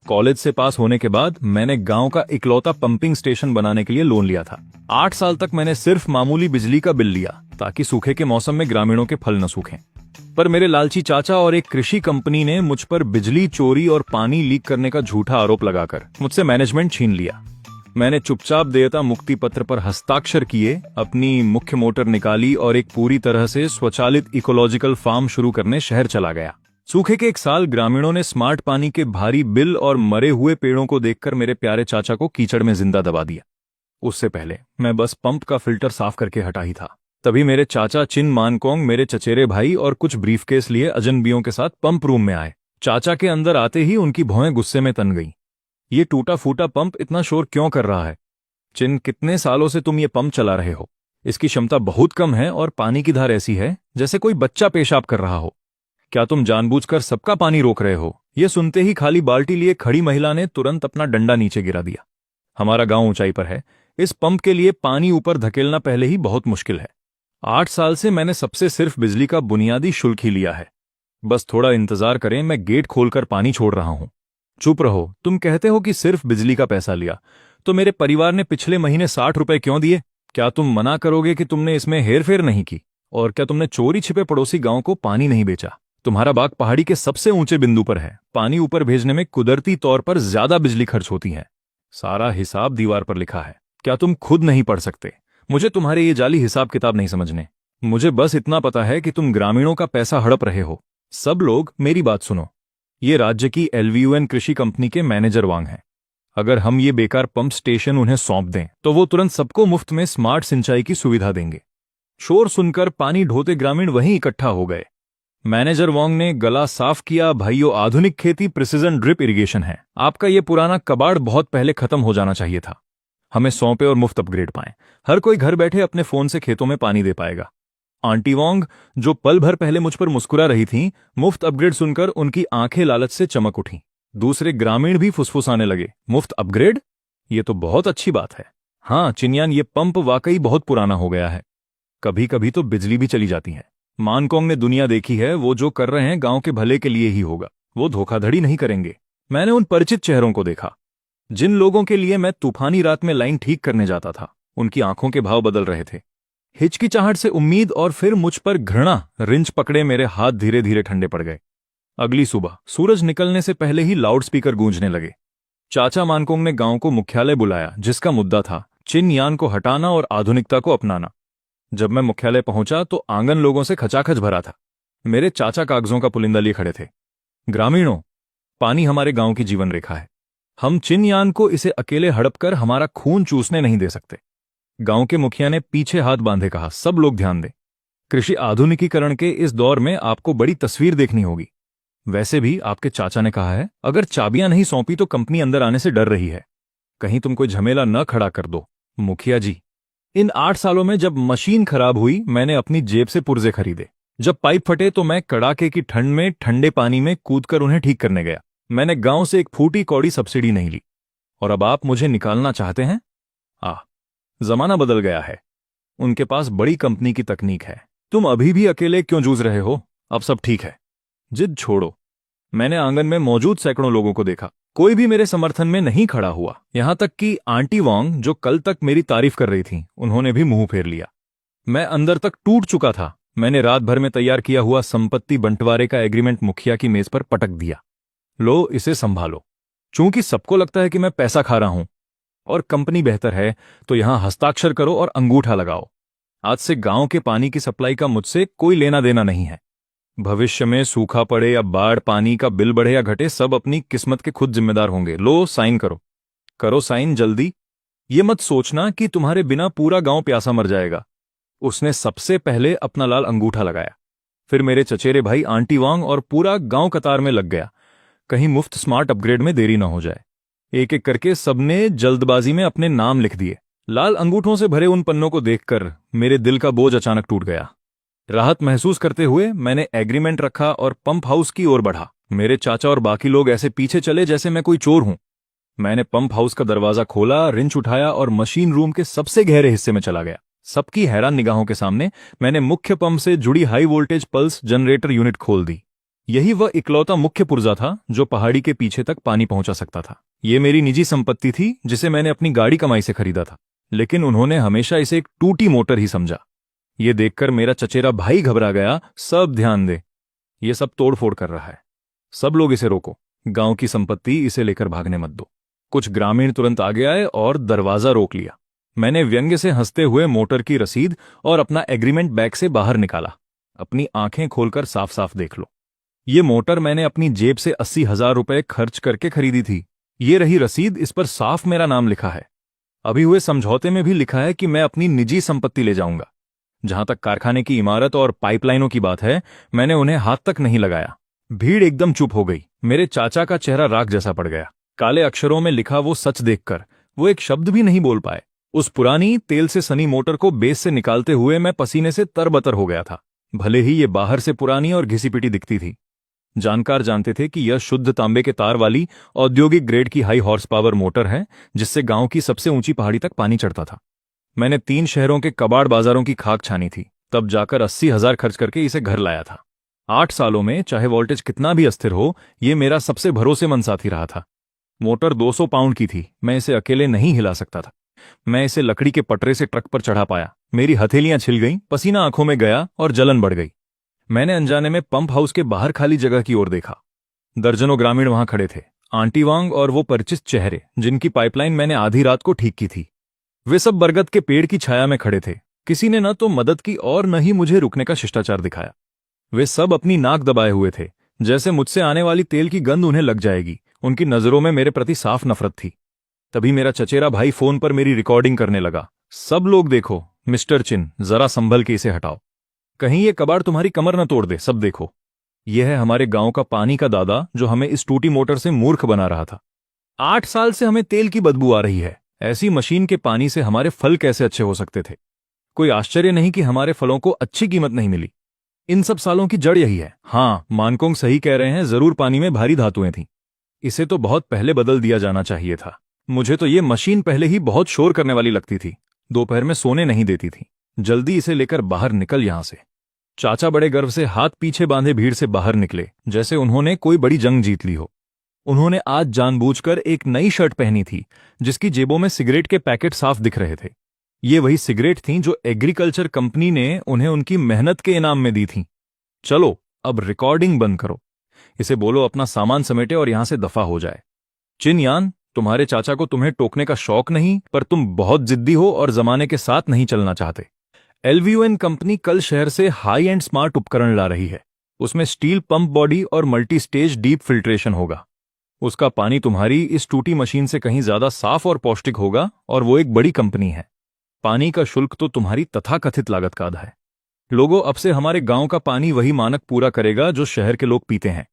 College से पास होने के बाद मैंने गांव का इकलौता पंपिंग स्टेशन बनाने के लिए लोन लिया था। 8 साल तक मैंने सिर्फ मामूली बिजली का बिल लिया ताकि सूखे के मौसम में ग्रामीणों के फल न सूखें। पर मेरे लालची चाचा और एक कृषि कंपनी ने मुझ पर बिजली चोरी और पानी लीक करने का झूठा आरोप लगाकर मुझसे मैनेजमेंट छीन लिया। मैंने चुपचाप देयता मुक्ति पत्र पर हस्ताक्षर किए, अपनी मुख्य मोटर निकाली और एक पूरी तरह से स्वचालित इकोलॉजिकल फार्म शुरू करने शहर चला गया। सूखे के 1 साल ग्रामीणों ने स्मार्ट पानी के भारी बिल और मरे हुए पेड़ों को देखकर मेरे प्यारे चाचा को कीचड़ में जिंदा दबा दिया। उससे पहले मैं बस पंप का फिल्टर साफ करके हटा ही था। तभी मेरे चाचा चिन मानकोंग, मेरे चचेरे भाई और कुछ ब्रीफकेस लिए अजनबियों के साथ पंप रूम में आए। चाचा के अंदर आते ही उनकी भौहें गुस्से में तन गईं। ये टूटा फूटा पंप इतना शोर क्यों कर रहा है? चिन, कितने सालों से तुम ये पंप चला रहे हो? इसकी क्षमता बहुत कम है और पानी की धार ऐसी है जैसे कोई बच्चा पेशाब कर रहा हो। क्या तुम जानबूझकर सबका पानी रोक रहे हो? ये सुनते ही खाली बाल्टी लिए खड़ी महिला ने तुरंत अपना डंडा नीचे गिरा दिया। हमारा गांव ऊंचाई पर है, इस पंप के लिए पानी ऊपर धकेलना पहले ही बहुत मुश्किल है। 8 साल से मैंने सबसे सिर्फ बिजली का बुनियादी शुल्क ही लिया है। बस थोड़ा इंतजार करें, मैं गेट खोलकर पानी छोड़ रहा हूं। चुप रहो, तुम कहते हो कि सिर्फ बिजली का पैसा लिया, तो मेरे परिवार ने पिछले महीने 60 रुपए क्यों दिए? क्या तुम मना करोगे कि तुमने इसमें हेरफेर नहीं की? और क्या तुमने चोरी छिपे पड़ोसी गांव को पानी नहीं बेचा? तुम्हारा बाग पहाड़ी के सबसे ऊंचे बिंदु पर है। पानी ऊपर भेजने में कुदरती तौर पर ज्यादा बिजली खर्च होती है। सारा हिसाब दीवार पर लिखा है। क्या तुम खुद नहीं पढ़ सकते? मुझे तुम्हारे ये जाली हिसाब किताब नहीं समझने। मुझे बस इतना पता है कि तुम ग्रामीणों का पैसा हड़प रहे हो। सब लोग मेरी बात सुनो। ये राज्य की LVUN कृषि कंपनी के मैनेजर वांग हैं। अगर हम ये बेकार पंप स्टेशन उन्हें सौंप दें तो वो तुरंत सबको मुफ्त में स्मार्ट सिंचाई की सुविधा देंगे। शोर सुनकर पानी ढोते ग्रामीण वहीं इकट्ठा हो गए। मैनेजर वांग ने गला साफ किया, भाइयों, आधुनिक खेती प्रिसिजन ड्रिप इरिगेशन है। आपका ये पुराना कबाड़ बहुत पहले खत्म हो जाना चाहिए था। हमें सौंपे और मुफ्त अपग्रेड पाएं। हर कोई घर बैठे अपने फोन से खेतों में पानी दे पाएगा। आंटी वांग, जो पल भर पहले मुझ पर मुस्कुरा रही थीं, मुफ्त अपग्रेड सुनकर उनकी आंखें लालच से चमक उठीं। दूसरे ग्रामीण भी फुसफुसाने लगे, मुफ्त अपग्रेड? ये तो बहुत अच्छी बात है। हाँ चिन्यान, ये पंप वाकई बहुत पुराना हो गया है। कभी कभी तो बिजली भी चली जाती है। मानकोंग ने दुनिया देखी है, वो जो कर रहे हैं गांव के भले के लिए ही होगा। वो धोखाधड़ी नहीं करेंगे। मैंने उन परिचित चेहरों को देखा जिन लोगों के लिए मैं तूफानी रात में लाइन ठीक करने जाता था। उनकी आंखों के भाव बदल रहे थे। हिचकिचाहट से उम्मीद और फिर मुझ पर घृणा। रिंच पकड़े मेरे हाथ धीरे धीरे ठंडे पड़ गए। अगली सुबह सूरज निकलने से पहले ही लाउडस्पीकर गूंजने लगे। चाचा मानकोंग ने गांव को मुख्यालय बुलाया, जिसका मुद्दा था चिन यान को हटाना और आधुनिकता को अपनाना। जब मैं मुख्यालय पहुंचा तो आंगन लोगों से खचाखच भरा था। मेरे चाचा कागजों का पुलिंदा लिए खड़े थे। ग्रामीणों, पानी हमारे गांव की जीवन रेखा है। हम चिनयान को इसे अकेले हड़प कर हमारा खून चूसने नहीं दे सकते। गांव के मुखिया ने पीछे हाथ बांधे कहा, सब लोग ध्यान दें। कृषि आधुनिकीकरण के इस दौर में आपको बड़ी तस्वीर देखनी होगी। वैसे भी आपके चाचा ने कहा है, अगर चाबियां नहीं सौंपी तो कंपनी अंदर आने से डर रही है। कहीं तुम कोई झमेला न खड़ा कर दो। मुखिया जी, इन 8 सालों में जब मशीन खराब हुई, मैंने अपनी जेब से पुर्जे खरीदे। जब पाइप फटे तो मैं कड़ाके की ठंड में ठंडे पानी में कूदकर उन्हें ठीक करने गया। मैंने गांव से एक फूटी कौड़ी सब्सिडी नहीं ली। और अब आप मुझे निकालना चाहते हैं? जमाना बदल गया है। उनके पास बड़ी कंपनी की तकनीक है। तुम अभी भी अकेले क्यों जूझ रहे हो? अब सब ठीक है, जिद छोड़ो। मैंने आंगन में मौजूद सैकड़ों लोगों को देखा, कोई भी मेरे समर्थन में नहीं खड़ा हुआ। यहां तक कि आंटी वांग, जो कल तक मेरी तारीफ कर रही थी, उन्होंने भी मुंह फेर लिया। मैं अंदर तक टूट चुका था। मैंने रात भर में तैयार किया हुआ संपत्ति बंटवारे का एग्रीमेंट मुखिया की मेज पर पटक दिया। लो, इसे संभालो। चूंकि सबको लगता है कि मैं पैसा खा रहा हूं और कंपनी बेहतर है, तो यहां हस्ताक्षर करो और अंगूठा लगाओ। आज से गांव के पानी की सप्लाई का मुझसे कोई लेना देना नहीं है। भविष्य में सूखा पड़े या बाढ़, पानी का बिल बढ़े या घटे, सब अपनी किस्मत के खुद जिम्मेदार होंगे। लो, साइन करो। करो साइन जल्दी। ये मत सोचना कि तुम्हारे बिना पूरा गांव प्यासा मर जाएगा। उसने सबसे पहले अपना लाल अंगूठा लगाया। फिर मेरे चचेरे भाई आंटी वांग और पूरा गांव कतार में लग गया, कहीं मुफ्त स्मार्ट अपग्रेड में देरी न हो जाए। एक एक करके सबने जल्दबाजी में अपने नाम लिख दिए। लाल अंगूठों से भरे उन पन्नों को देखकर मेरे दिल का बोझ अचानक टूट गया। राहत महसूस करते हुए मैंने एग्रीमेंट रखा और पंप हाउस की ओर बढ़ा। मेरे चाचा और बाकी लोग ऐसे पीछे चले जैसे मैं कोई चोर हूं। मैंने पंप हाउस का दरवाजा खोला, रिंच उठाया और मशीन रूम के सबसे गहरे हिस्से में चला गया। सबकी हैरान निगाहों के सामने मैंने मुख्य पंप से जुड़ी high voltage pulse generator unit खोल दी। यही वह इकलौता मुख्य पुर्जा था जो पहाड़ी के पीछे तक पानी पहुंचा सकता था। ये मेरी निजी संपत्ति थी जिसे मैंने अपनी गाड़ी कमाई से खरीदा था, लेकिन उन्होंने हमेशा इसे एक टूटी मोटर ही समझा। ये देखकर मेरा चचेरा भाई घबरा गया। सब ध्यान दे, ये सब तोड़फोड़ कर रहा है, सब लोग इसे रोको, गांव की संपत्ति, इसे लेकर भागने मत दो। कुछ ग्रामीण तुरंत आगे आए और दरवाजा रोक लिया। मैंने व्यंग्य से हंसते हुए मोटर की रसीद और अपना एग्रीमेंट बैग से बाहर निकाला। अपनी आंखें खोलकर साफ साफ देख लो, ये मोटर मैंने अपनी जेब से 80,000 रुपए खर्च करके खरीदी थी। ये रही रसीद, इस पर साफ मेरा नाम लिखा है। अभी हुए समझौते में भी लिखा है कि मैं अपनी निजी संपत्ति ले जाऊंगा। जहां तक कारखाने की इमारत और पाइपलाइनों की बात है, मैंने उन्हें हाथ तक नहीं लगाया। भीड़ एकदम चुप हो गई। मेरे चाचा का चेहरा राख जैसा पड़ गया। काले अक्षरों में लिखा वो सच देखकर वो एक शब्द भी नहीं बोल पाए। उस पुरानी तेल से सनी मोटर को बेस से निकालते हुए मैं पसीने से तरबतर हो गया था। भले ही ये बाहर से पुरानी और घिसी पिटी दिखती थी, जानकार जानते थे कि यह शुद्ध तांबे के तार वाली औद्योगिक ग्रेड की हाई हॉर्स पावर मोटर है, जिससे गांव की सबसे ऊंची पहाड़ी तक पानी चढ़ता था। मैंने 3 शहरों के कबाड़ बाजारों की खाक छानी थी, तब जाकर 80,000 खर्च करके इसे घर लाया था। 8 सालों में चाहे वोल्टेज कितना भी अस्थिर हो, ये मेरा सबसे भरोसेमंद साथी रहा था। मोटर 200 पाउंड की थी, मैं इसे अकेले नहीं हिला सकता था। मैं इसे लकड़ी के पटरे से ट्रक पर चढ़ा पाया। मेरी हथेलियां छिल गईं, पसीना आंखों में गया और जलन बढ़ गई। मैंने अनजाने में पंप हाउस के बाहर खाली जगह की ओर देखा। दर्जनों ग्रामीण वहां खड़े थे, आंटी वांग और वो परिचित चेहरे जिनकी पाइपलाइन मैंने आधी रात को ठीक की थी। वे सब बरगद के पेड़ की छाया में खड़े थे। किसी ने न तो मदद की और न ही मुझे रुकने का शिष्टाचार दिखाया। वे सब अपनी नाक दबाए हुए थे, जैसे मुझसे आने वाली तेल की गंध उन्हें लग जाएगी। उनकी नजरों में मेरे प्रति साफ नफरत थी। तभी मेरा चचेरा भाई फोन पर मेरी रिकॉर्डिंग करने लगा। सब लोग देखो, मिस्टर चिन, जरा संभल के इसे हटाओ, कहीं ये कबाड़ तुम्हारी कमर न तोड़ दे। सब देखो, यह है हमारे गांव का पानी का दादा जो हमें इस टूटी मोटर से मूर्ख बना रहा था। 8 साल से हमें तेल की बदबू आ रही है। ऐसी मशीन के पानी से हमारे फल कैसे अच्छे हो सकते थे? कोई आश्चर्य नहीं कि हमारे फलों को अच्छी कीमत नहीं मिली। इन सब सालों की जड़ यही है। हाँ, मानकोंग सही कह रहे हैं, जरूर पानी में भारी धातुएं थीं। इसे तो बहुत पहले बदल दिया जाना चाहिए था। मुझे तो ये मशीन पहले ही बहुत शोर करने वाली लगती थी, दोपहर में सोने नहीं देती थी। जल्दी इसे लेकर बाहर निकल यहां से। चाचा बड़े गर्व से हाथ पीछे बांधे भीड़ से बाहर निकले, जैसे उन्होंने कोई बड़ी जंग जीत ली हो। उन्होंने आज जानबूझकर एक नई शर्ट पहनी थी, जिसकी जेबों में सिगरेट के पैकेट साफ दिख रहे थे। ये वही सिगरेट थीं जो एग्रीकल्चर कंपनी ने उन्हें उनकी मेहनत के इनाम में दी थीं। चलो, अब रिकॉर्डिंग बंद करो। इसे बोलो अपना सामान समेटे और यहां से दफा हो जाए। चिन यान, तुम्हारे चाचा को तुम्हें टोकने का शौक नहीं, पर तुम बहुत जिद्दी हो और जमाने के साथ नहीं चलना चाहते। एलवीयूएन कंपनी कल शहर से हाई एंड स्मार्ट उपकरण ला रही है। उसमें स्टील पंप बॉडी और मल्टी स्टेज डीप फिल्ट्रेशन होगा। उसका पानी तुम्हारी इस टूटी मशीन से कहीं ज्यादा साफ और पौष्टिक होगा, और वो एक बड़ी कंपनी है। पानी का शुल्क तो तुम्हारी तथाकथित लागत का आधा है। लोगों, अब से हमारे गांव का पानी वही मानक पूरा करेगा जो शहर के लोग पीते हैं।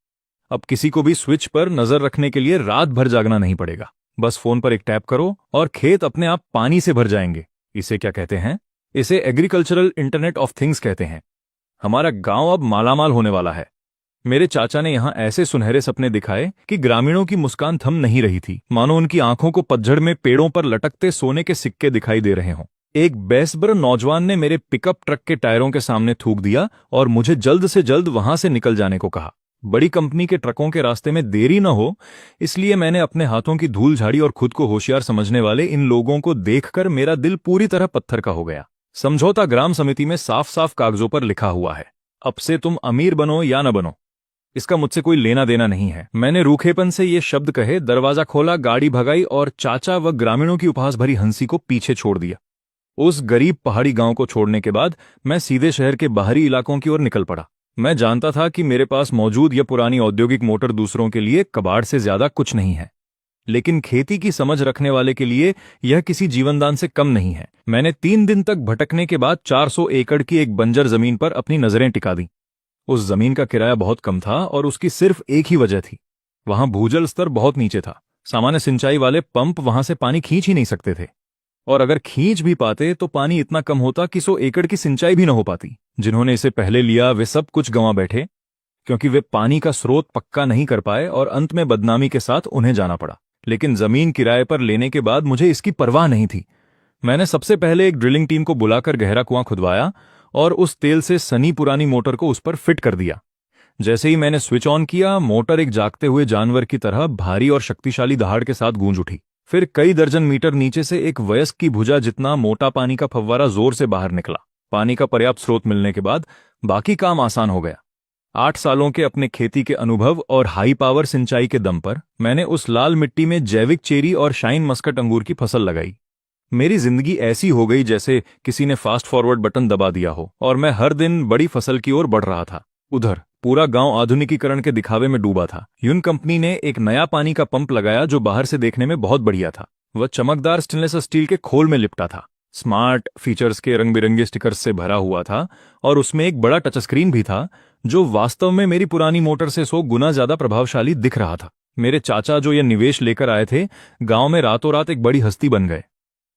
अब किसी को भी स्विच पर नजर रखने के लिए रात भर जागना नहीं पड़ेगा। बस फोन पर एक टैप करो और खेत अपने आप पानी से भर जाएंगे। इसे क्या कहते हैं? इसे एग्रीकल्चरल इंटरनेट ऑफ थिंग्स कहते हैं। हमारा गांव अब मालामाल होने वाला है। मेरे चाचा ने यहां ऐसे सुनहरे सपने दिखाए कि ग्रामीणों की मुस्कान थम नहीं रही थी, मानो उनकी आंखों को पतझड़ में पेड़ों पर लटकते सोने के सिक्के दिखाई दे रहे हों। एक बेसब्र नौजवान ने मेरे पिकअप ट्रक के टायरों के सामने थूक दिया और मुझे जल्द से जल्द वहां से निकल जाने को कहा। बड़ी कंपनी के ट्रकों के रास्ते में देरी न हो, इसलिए मैंने अपने हाथों की धूल झाड़ी और खुद को होशियार समझने वाले इन लोगों को देखकर मेरा दिल पूरी तरह पत्थर का हो गया। समझौता ग्राम समिति में साफ साफ कागजों पर लिखा हुआ है। अब से तुम अमीर बनो या न बनो, इसका मुझसे कोई लेना देना नहीं है। मैंने रूखेपन से ये शब्द कहे, दरवाजा खोला, गाड़ी भगाई और चाचा व ग्रामीणों की उपहास भरी हंसी को पीछे छोड़ दिया। उस गरीब पहाड़ी गांव को छोड़ने के बाद मैं सीधे शहर के बाहरी इलाकों की ओर निकल पड़ा। मैं जानता था कि मेरे पास मौजूद यह पुरानी औद्योगिक मोटर दूसरों के लिए कबाड़ से ज्यादा कुछ नहीं है, लेकिन खेती की समझ रखने वाले के लिए यह किसी जीवनदान से कम नहीं है। मैंने 3 दिन तक भटकने के बाद 400 एकड़ की एक बंजर जमीन पर अपनी नजरें टिका दी। उस जमीन का किराया बहुत कम था और उसकी सिर्फ एक ही वजह थी, वहां भूजल स्तर बहुत नीचे था। सामान्य सिंचाई वाले पंप वहां से पानी खींच ही नहीं सकते थे, और अगर खींच भी पाते तो पानी इतना कम होता कि 100 एकड़ की सिंचाई भी न हो पाती। जिन्होंने इसे पहले लिया वे सब कुछ गंवा बैठे, क्योंकि वे पानी का स्रोत पक्का नहीं कर पाए और अंत में बदनामी के साथ उन्हें जाना पड़ा। लेकिन जमीन किराए पर लेने के बाद मुझे इसकी परवाह नहीं थी। मैंने सबसे पहले एक ड्रिलिंग टीम को बुलाकर गहरा कुआं खुदवाया और उस तेल से सनी पुरानी मोटर को उस पर फिट कर दिया। जैसे ही मैंने स्विच ऑन किया, मोटर एक जागते हुए जानवर की तरह भारी और शक्तिशाली दहाड़ के साथ गूंज उठी। फिर कई दर्जन मीटर नीचे से एक वयस्क की भुजा जितना मोटा पानी का फव्वारा जोर से बाहर निकला। पानी का पर्याप्त स्रोत मिलने के बाद बाकी काम आसान हो गया। 8 सालों के अपने खेती के अनुभव और हाई पावर सिंचाई के दम पर मैंने उस लाल मिट्टी में जैविक चेरी और शाइन मस्कट अंगूर की फसल लगाई। मेरी जिंदगी ऐसी हो गई जैसे किसी ने फास्ट फॉरवर्ड बटन दबा दिया हो और मैं हर दिन बड़ी फसल की ओर बढ़ रहा था। उधर पूरा गांव आधुनिकीकरण के दिखावे में डूबा था। यून कंपनी ने एक नया पानी का पंप लगाया जो बाहर से देखने में बहुत बढ़िया था। वह चमकदार स्टेनलेस स्टील के खोल में लिपटा था, स्मार्ट फीचर्स के रंग बिरंगे स्टिकर्स से भरा हुआ था और उसमें एक बड़ा टच स्क्रीन भी था जो वास्तव में मेरी पुरानी मोटर से 100 गुना ज्यादा प्रभावशाली दिख रहा था। मेरे चाचा जो यह निवेश लेकर आए थे, गांव में रातों रात एक बड़ी हस्ती बन गए।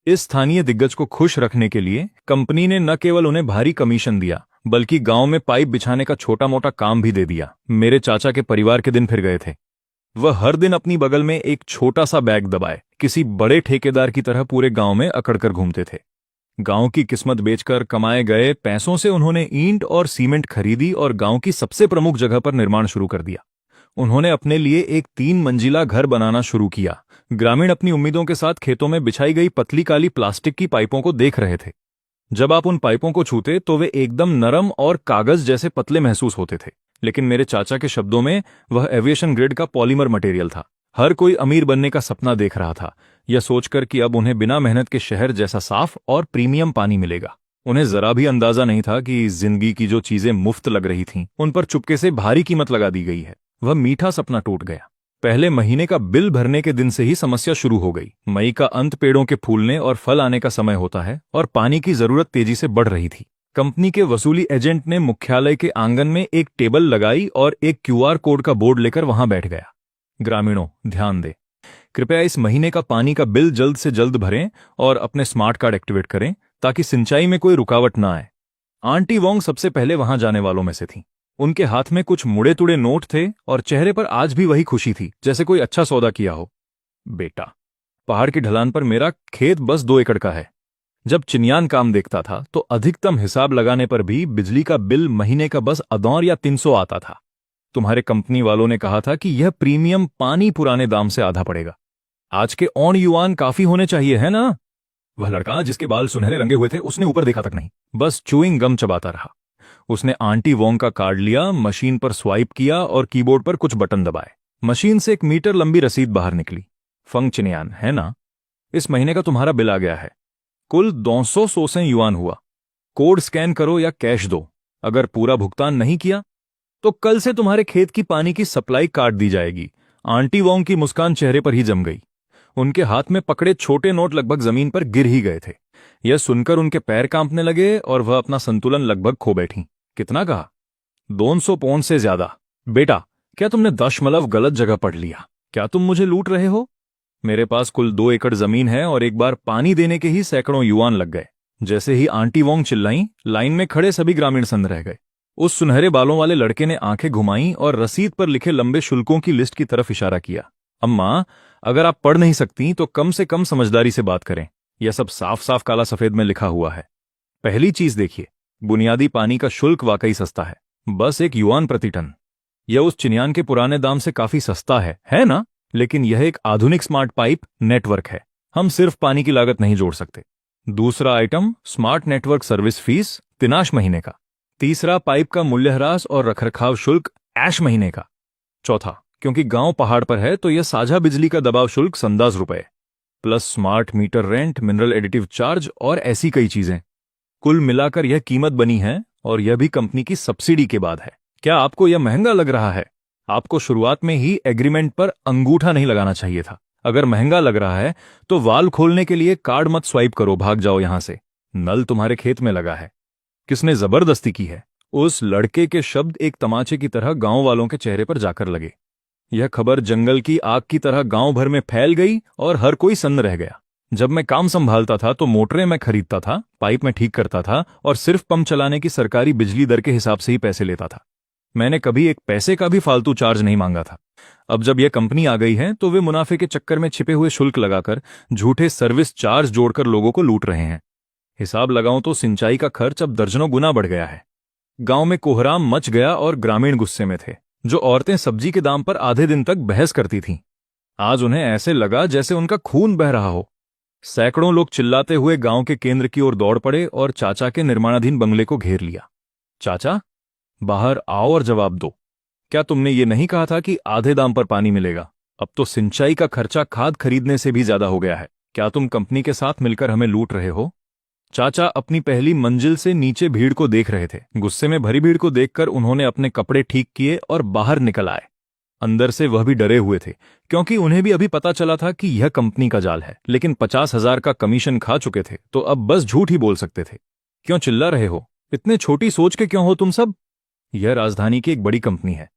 इस स्थानीय दिग्गज को खुश रखने के लिए कंपनी ने न केवल उन्हें भारी कमीशन दिया बल्कि गांव में पाइप बिछाने का छोटा मोटा काम भी दे दिया। मेरे चाचा के परिवार के दिन फिर गए थे। वह हर दिन अपनी बगल में एक छोटा सा बैग दबाए किसी बड़े ठेकेदार की तरह पूरे गांव में अकड़कर घूमते थे। गांव की किस्मत बेचकर कमाए गए पैसों से उन्होंने ईंट और सीमेंट खरीदी और गांव की सबसे प्रमुख जगह पर निर्माण शुरू कर दिया। उन्होंने अपने लिए एक 3 मंजिला घर बनाना शुरू किया। ग्रामीण अपनी उम्मीदों के साथ खेतों में बिछाई गई पतली काली प्लास्टिक की पाइपों को देख रहे थे। जब आप उन पाइपों को छूते तो वे एकदम नरम और कागज जैसे पतले महसूस होते थे, लेकिन मेरे चाचा के शब्दों में वह एविएशन ग्रेड का पॉलीमर मटेरियल था। हर कोई अमीर बनने का सपना देख रहा था, यह सोचकर कि अब उन्हें बिना मेहनत के शहर जैसा साफ और प्रीमियम पानी मिलेगा। उन्हें जरा भी अंदाजा नहीं था कि जिंदगी की जो चीजें मुफ्त लग रही थीं, उन पर चुपके से भारी कीमत लगा दी गई है। वह मीठा सपना टूट गया। पहले महीने का बिल भरने के दिन से ही समस्या शुरू हो गई। मई का अंत पेड़ों के फूलने और फल आने का समय होता है और पानी की जरूरत तेजी से बढ़ रही थी। कंपनी के वसूली एजेंट ने मुख्यालय के आंगन में एक टेबल लगाई और एक क्यूआर कोड का बोर्ड लेकर वहां बैठ गया। ग्रामीणों, ध्यान दें, कृपया इस महीने का पानी का बिल जल्द से जल्द भरें और अपने स्मार्ट कार्ड एक्टिवेट करें ताकि सिंचाई में कोई रुकावट न आए। आंटी वोंग सबसे पहले वहां जाने वालों में से थीं। उनके हाथ में कुछ मुड़े तुड़े नोट थे और चेहरे पर आज भी वही खुशी थी जैसे कोई अच्छा सौदा किया हो। बेटा, पहाड़ की ढलान पर मेरा खेत बस 2 एकड़ का है। जब चिनियान काम देखता था तो अधिकतम हिसाब लगाने पर भी बिजली का बिल महीने का बस $100 या 300 आता था। तुम्हारे कंपनी वालों ने कहा था कि यह प्रीमियम पानी पुराने दाम से आधा पड़ेगा। आज के ऑन युआन काफी होने चाहिए, है ना? वह लड़का जिसके बाल सुनहरे रंगे हुए थे, उसने ऊपर देखा तक नहीं, बस च्यूइंग गम चबाता रहा। उसने आंटी वोंग का कार्ड लिया, मशीन पर स्वाइप किया और कीबोर्ड पर कुछ बटन दबाए। मशीन से 1 मीटर लंबी रसीद बाहर निकली। फंग चिनियान, है ना? इस महीने का तुम्हारा बिल आ गया है। कुल 200 युआन हुआ। कोड स्कैन करो या कैश दो। अगर पूरा भुगतान नहीं किया तो कल से तुम्हारे खेत की पानी की सप्लाई काट दी जाएगी। आंटी वोंग की मुस्कान चेहरे पर ही जम गई। उनके हाथ में पकड़े छोटे नोट लगभग जमीन पर गिर ही गए थे। यह सुनकर उनके पैर कांपने लगे और वह अपना संतुलन लगभग खो बैठी। कितना कहा? 200 पौंड से ज्यादा। बेटा, क्या तुमने दशमलव गलत जगह पढ़ लिया? क्या तुम मुझे लूट रहे हो? मेरे पास कुल 2 एकड़ जमीन है और एक बार पानी देने के ही सैकड़ों युआन लग गए। जैसे ही आंटी वोंग चिल्लाईं, लाइन में खड़े सभी ग्रामीण सन्न रह गए। उस सुनहरे बालों वाले लड़के ने आंखें घुमाईं और रसीद पर लिखे लंबे शुल्कों की लिस्ट की तरफ इशारा किया। अम्मा, अगर आप पढ़ नहीं सकती तो कम से कम समझदारी से बात करें। यह सब साफ साफ काला सफेद में लिखा हुआ है। पहली चीज देखिए, बुनियादी पानी का शुल्क वाकई सस्ता है, बस 1 युआन प्रति टन। यह उस चिनियान के पुराने दाम से काफी सस्ता है ना? लेकिन यह एक आधुनिक स्मार्ट पाइप नेटवर्क है। हम सिर्फ पानी की लागत नहीं जोड़ सकते। दूसरा item, smart network service fees, तिनाश महीने का। तीसरा, पाइप का मूल्यह्रास और रखरखाव शुल्क, ऐश महीने का। चौथा, क्योंकि गांव पहाड़ पर है तो यह साझा बिजली का दबाव शुल्क ₹10 plus smart meter rent, mineral additive charge और ऐसी कई चीजें। कुल मिलाकर यह कीमत बनी है और यह भी कंपनी की सब्सिडी के बाद है। क्या आपको यह महंगा लग रहा है? आपको शुरुआत में ही एग्रीमेंट पर अंगूठा नहीं लगाना चाहिए था। अगर महंगा लग रहा है तो वाल्व खोलने के लिए कार्ड मत स्वाइप करो, भाग जाओ यहां से। नल तुम्हारे खेत में लगा है। किसने जबरदस्ती की है? उस लड़के के शब्द एक तमाचे की तरह गांव वालों के चेहरे पर जाकर लगे। यह खबर जंगल की आग की तरह गांव भर में फैल गई और हर कोई सन्न रह गया। जब मैं काम संभालता था तो मोटरें मैं खरीदता था, पाइप मैं ठीक करता था और सिर्फ पंप चलाने की सरकारी बिजली दर के हिसाब से ही पैसे लेता था। मैंने कभी 1 पैसे का भी फालतू चार्ज नहीं मांगा था। अब जब यह कंपनी आ गई है तो वे मुनाफे के चक्कर में छिपे हुए शुल्क लगाकर झूठे सर्विस चार्ज जोड़कर लोगों को लूट रहे हैं। हिसाब लगाऊं तो सिंचाई का खर्च अब दर्जनों गुना बढ़ गया है। गांव में कोहराम मच गया और ग्रामीण गुस्से में थे। जो औरतें सब्जी के दाम पर आधे दिन तक बहस करती थीं, आज उन्हें ऐसे लगा जैसे उनका खून बह रहा हो। सैकड़ों लोग चिल्लाते हुए गांव के केंद्र की ओर दौड़ पड़े और चाचा के निर्माणाधीन बंगले को घेर लिया। चाचा, बाहर आओ और जवाब दो। क्या तुमने ये नहीं कहा था कि आधे दाम पर पानी मिलेगा? अब तो सिंचाई का खर्चा खाद खरीदने से भी ज्यादा हो गया है। क्या तुम कंपनी के साथ मिलकर हमें लूट रहे हो? चाचा अपनी पहली मंजिल से नीचे भीड़ को देख रहे थे। गुस्से में भरी भीड़ को देखकर उन्होंने अपने कपड़े ठीक किए और बाहर निकल आए। अंदर से वह भी डरे हुए थे, क्योंकि उन्हें भी अभी पता चला था कि यह कंपनी का जाल है। लेकिन 50,000 का कमीशन खा चुके थे तो अब बस झूठ ही बोल सकते थे। क्यों चिल्ला रहे हो? इतने छोटी सोच के क्यों हो तुम सब? यह राजधानी की एक बड़ी कंपनी है।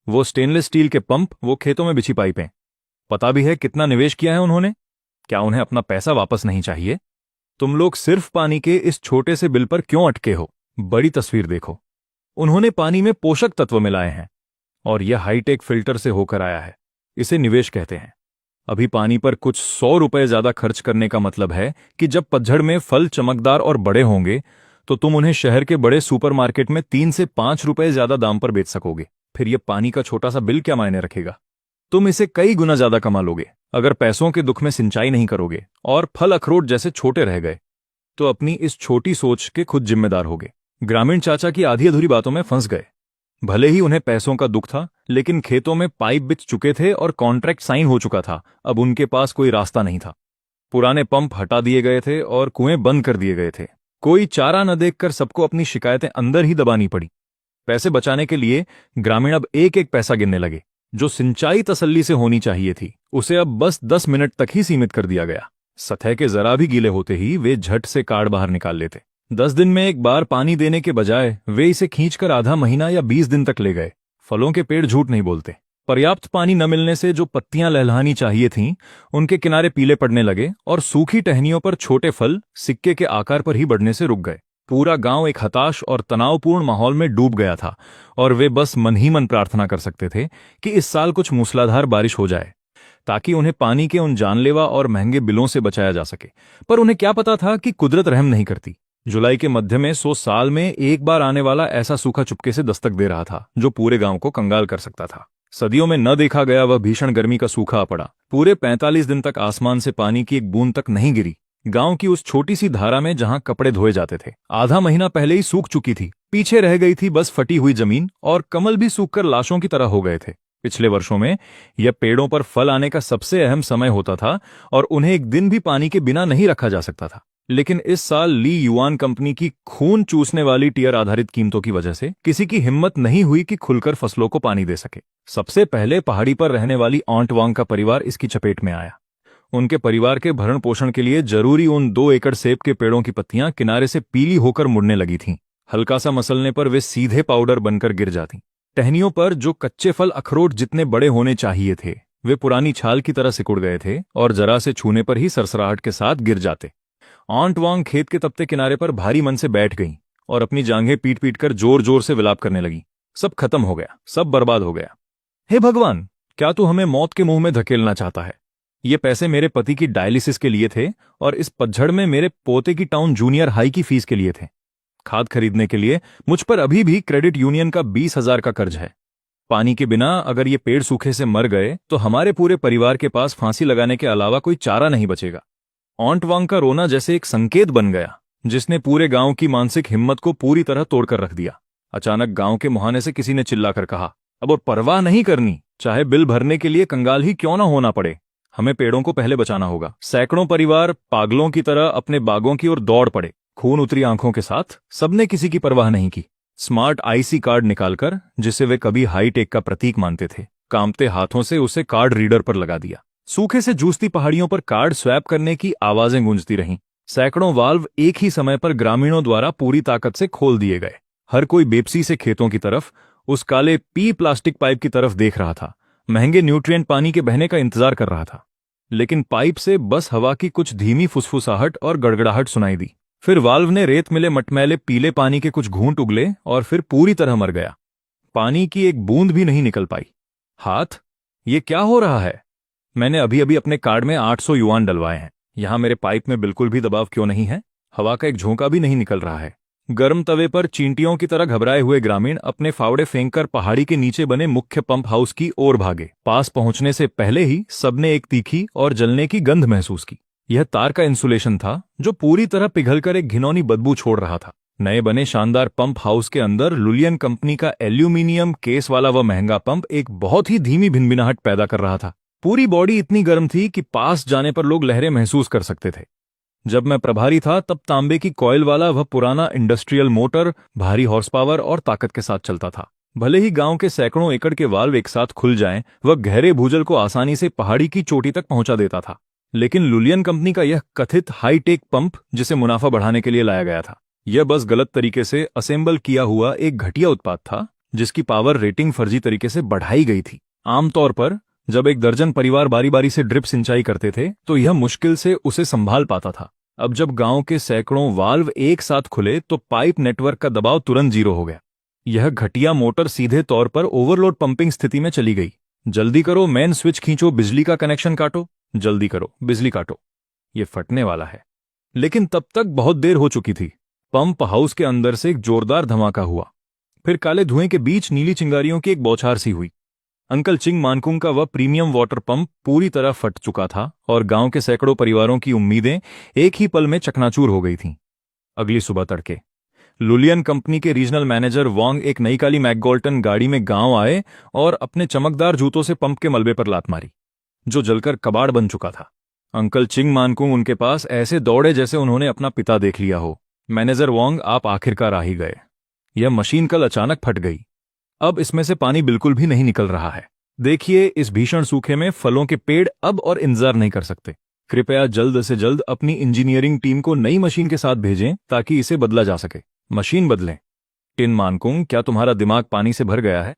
वो स्टेनलेस स्टील के पंप, वो खेतों में बिछी पाइपें। पता भी है कितना निवेश किया है उन्होंने। क्या उन्हें अपना पैसा वापस नहीं चाहिए? तुम लोग सिर्फ पानी के इस छोटे से बिल पर क्यों अटके हो? बड़ी तस्वीर देखो। उन्होंने पानी में पोषक तत्व मिलाए हैं और यह हाईटेक फिल्टर से होकर आया है। इसे निवेश कहते हैं। अभी पानी पर कुछ 100 रुपए ज्यादा खर्च करने का मतलब है कि जब पतझड़ में फल चमकदार और बड़े होंगे तो तुम उन्हें शहर के बड़े सुपरमार्केट में 3 से 5 रुपए ज्यादा दाम पर बेच सकोगे। फिर यह पानी का छोटा सा बिल क्या मायने रखेगा? तुम इसे कई गुना ज्यादा कमा लोगे। अगर पैसों के दुख में सिंचाई नहीं करोगे और फल अखरोट जैसे छोटे रह गए तो अपनी इस छोटी सोच के खुद जिम्मेदार होगे। ग्रामीण चाचा की आधी अधूरी बातों में फंस गए। भले ही उन्हें पैसों का दुख था, लेकिन खेतों में पाइप बिछ चुके थे और कॉन्ट्रैक्ट साइन हो चुका था। अब उनके पास कोई रास्ता नहीं था। पुराने पंप हटा दिए गए थे और कुएं बंद कर दिए गए थे। कोई चारा न देखकर सबको अपनी शिकायतें अंदर ही दबानी पड़ी। पैसे बचाने के लिए ग्रामीण अब एक एक पैसा गिनने लगे। जो सिंचाई तसल्ली से होनी चाहिए थी उसे अब बस 10 मिनट तक ही सीमित कर दिया गया। सतह के जरा भी गीले होते ही वे झट से कार्ड बाहर निकाल लेते। 10 दिन में एक बार पानी देने के बजाय वे इसे खींचकर आधा महीना या 20 दिन तक ले गए। फलों के पेड़ झूठ नहीं बोलते। पर्याप्त पानी न मिलने से जो पत्तियां लहलहानी चाहिए थीं, उनके किनारे पीले पड़ने लगे और सूखी टहनियों पर छोटे फल सिक्के के आकार पर ही बढ़ने से रुक गए। पूरा गांव एक हताश और तनावपूर्ण माहौल में डूब गया था और वे बस मन ही मन प्रार्थना कर सकते थे कि इस साल कुछ मूसलाधार बारिश हो जाए ताकि उन्हें पानी के उन जानलेवा और महंगे बिलों से बचाया जा सके। पर उन्हें क्या पता था कि कुदरत रहम नहीं करती। जुलाई के मध्य में 100 साल में एक बार आने वाला ऐसा सूखा चुपके से दस्तक दे रहा था जो पूरे गांव को कंगाल कर सकता था। सदियों में न देखा गया वह भीषण गर्मी का सूखा आ पड़ा। पूरे 45 दिन तक आसमान से पानी की एक बूंद तक नहीं गिरी। गांव की उस छोटी सी धारा में जहां कपड़े धोए जाते थे, आधा महीना पहले ही सूख चुकी थी। पीछे रह गई थी बस फटी हुई जमीन, और कमल भी सूखकर लाशों की तरह हो गए थे। पिछले वर्षों में यह पेड़ों पर फल आने का सबसे अहम समय होता था और उन्हें एक दिन भी पानी के बिना नहीं रखा जा सकता था। लेकिन इस साल ली युआन कंपनी की खून चूसने वाली टियर आधारित कीमतों की वजह से किसी की हिम्मत नहीं हुई कि खुलकर फसलों को पानी दे सके। सबसे पहले पहाड़ी पर रहने वाली ऑन्ट वांग का परिवार इसकी चपेट में आया। उनके परिवार के भरण पोषण के लिए जरूरी उन 2 एकड़ सेब के पेड़ों की पत्तियां किनारे से पीली होकर मुड़ने लगी थीं। हल्का सा मसलने पर वे सीधे पाउडर बनकर गिर जाती। टहनियों पर जो कच्चे फल अखरोट जितने बड़े होने चाहिए थे, वे पुरानी छाल की तरह सिकुड़ गए थे और जरा से छूने पर ही सरसराहट के साथ गिर जाते। ऑन्ट वांग खेत के तपते किनारे पर भारी मन से बैठ गईं और अपनी जांघें पीट पीट कर जोर जोर से विलाप करने लगी। सब खत्म हो गया, सब बर्बाद हो गया। हे भगवान, क्या तू हमें मौत के मुंह में धकेलना चाहता है? ये पैसे मेरे पति की डायलिसिस के लिए थे और इस पतझड़ में मेरे पोते की टाउन जूनियर हाई की फीस के लिए थे। खाद खरीदने के लिए मुझ पर अभी भी क्रेडिट यूनियन का 20,000 का कर्ज है। पानी के बिना अगर ये पेड़ सूखे से मर गए तो हमारे पूरे परिवार के पास फांसी लगाने के अलावा कोई चारा नहीं बचेगा। ऑन्ट वांग का रोना जैसे एक संकेत बन गया, जिसने पूरे गांव की मानसिक हिम्मत को पूरी तरह तोड़कर रख दिया। अचानक गांव के मुहाने से किसी ने चिल्लाकर कहा, अब और परवाह नहीं करनी, चाहे बिल भरने के लिए कंगाल ही क्यों ना होना पड़े, हमें पेड़ों को पहले बचाना होगा। सैकड़ों परिवार पागलों की तरह अपने बागों की ओर दौड़ पड़े, खून उतरी आंखों के साथ। सबने किसी की परवाह नहीं की। स्मार्ट आईसी कार्ड निकालकर, जिसे वे कभी हाईटेक का प्रतीक मानते थे, कांपते हाथों से उसे कार्ड रीडर पर लगा दिया। सूखे से जूझती पहाड़ियों पर कार्ड स्वैप करने की आवाजें गूंजती रहीं। सैकड़ों वाल्व एक ही समय पर ग्रामीणों द्वारा पूरी ताकत से खोल दिए गए। हर कोई बेपसी से खेतों की तरफ, उस काले पी प्लास्टिक पाइप की तरफ देख रहा था। महंगे न्यूट्रिएंट पानी के बहने का इंतजार कर रहा था। लेकिन पाइप से बस हवा की कुछ धीमी फुसफुसाहट और गड़गड़ाहट सुनाई दी। फिर वाल्व ने रेत मिले मटमैले पीले पानी के कुछ घूंट उगले और फिर पूरी तरह मर गया। पानी की एक बूंद भी नहीं निकल पाई। हाथ, ये क्या हो रहा है? मैंने अभी अभी अपने कार्ड में 800 युआन डलवाए हैं। यहां मेरे पाइप में बिल्कुल भी दबाव क्यों नहीं है? हवा का एक झोंका भी नहीं निकल रहा है। गर्म तवे पर चींटियों की तरह घबराए हुए ग्रामीण अपने फावड़े फेंककर पहाड़ी के नीचे बने मुख्य पंप हाउस की ओर भागे। पास पहुंचने से पहले ही सबने एक तीखी और जलने की गंध महसूस की। यह तार का इंसुलेशन था जो पूरी तरह पिघलकर एक घिनौनी बदबू छोड़ रहा था। नए बने शानदार पंप हाउस के अंदर लुलियन कंपनी का एल्यूमिनियम केस वाला वह महंगा पंप एक बहुत ही धीमी भिनभिनाहट पैदा कर रहा था। पूरी बॉडी इतनी गर्म थी कि पास जाने पर लोग लहरें महसूस कर सकते थे। जब मैं प्रभारी था तब तांबे की कॉइल वाला वह पुराना इंडस्ट्रियल मोटर भारी हॉर्स पावर और ताकत के साथ चलता था। भले ही गांव के सैकड़ों एकड़ के वाल्व एक साथ खुल जाएं, वह गहरे भूजल को आसानी से पहाड़ी की चोटी तक पहुंचा देता था। लेकिन लुलियन कंपनी का यह कथित हाईटेक पंप जिसे मुनाफा बढ़ाने के लिए लाया गया था, यह बस गलत तरीके से असेंबल किया हुआ एक घटिया उत्पाद था जिसकी पावर रेटिंग फर्जी तरीके से बढ़ाई गई थी। आमतौर पर जब एक दर्जन परिवार बारी बारी से ड्रिप सिंचाई करते थे तो यह मुश्किल से उसे संभाल पाता था। अब जब गांव के सैकड़ों वाल्व एक साथ खुले तो पाइप नेटवर्क का दबाव तुरंत जीरो हो गया। यह घटिया मोटर सीधे तौर पर ओवरलोड पंपिंग स्थिति में चली गई। जल्दी करो, मेन स्विच खींचो, बिजली का कनेक्शन काटो, जल्दी करो, बिजली काटो, ये फटने वाला है। लेकिन तब तक बहुत देर हो चुकी थी। पंप हाउस के अंदर से एक जोरदार धमाका हुआ। फिर काले धुएं के बीच नीली चिंगारियों की एक बौछार सी हुई। अंकल चिंग मानकुंग का वह प्रीमियम वाटर पंप पूरी तरह फट चुका था और गांव के सैकड़ों परिवारों की उम्मीदें एक ही पल में चकनाचूर हो गई थीं। अगली सुबह तड़के लुलियन कंपनी के रीजनल मैनेजर वांग एक नई काली मैकगोल्टन गाड़ी में गांव आए और अपने चमकदार जूतों से पंप के मलबे पर लात मारी जो जलकर कबाड़ बन चुका था। अंकल चिंग मानकुंग उनके पास ऐसे दौड़े जैसे उन्होंने अपना पिता देख लिया हो। मैनेजर वांग, आप आखिरकार आ ही गए। यह मशीन कल अचानक फट गई। अब इसमें से पानी बिल्कुल भी नहीं निकल रहा है। देखिए, इस भीषण सूखे में फलों के पेड़ अब और इंतजार नहीं कर सकते। कृपया जल्द से जल्द अपनी इंजीनियरिंग टीम को नई मशीन के साथ भेजें ताकि इसे बदला जा सके। मशीन बदलें। टिन मानकुंग, क्या तुम्हारा दिमाग पानी से भर गया है?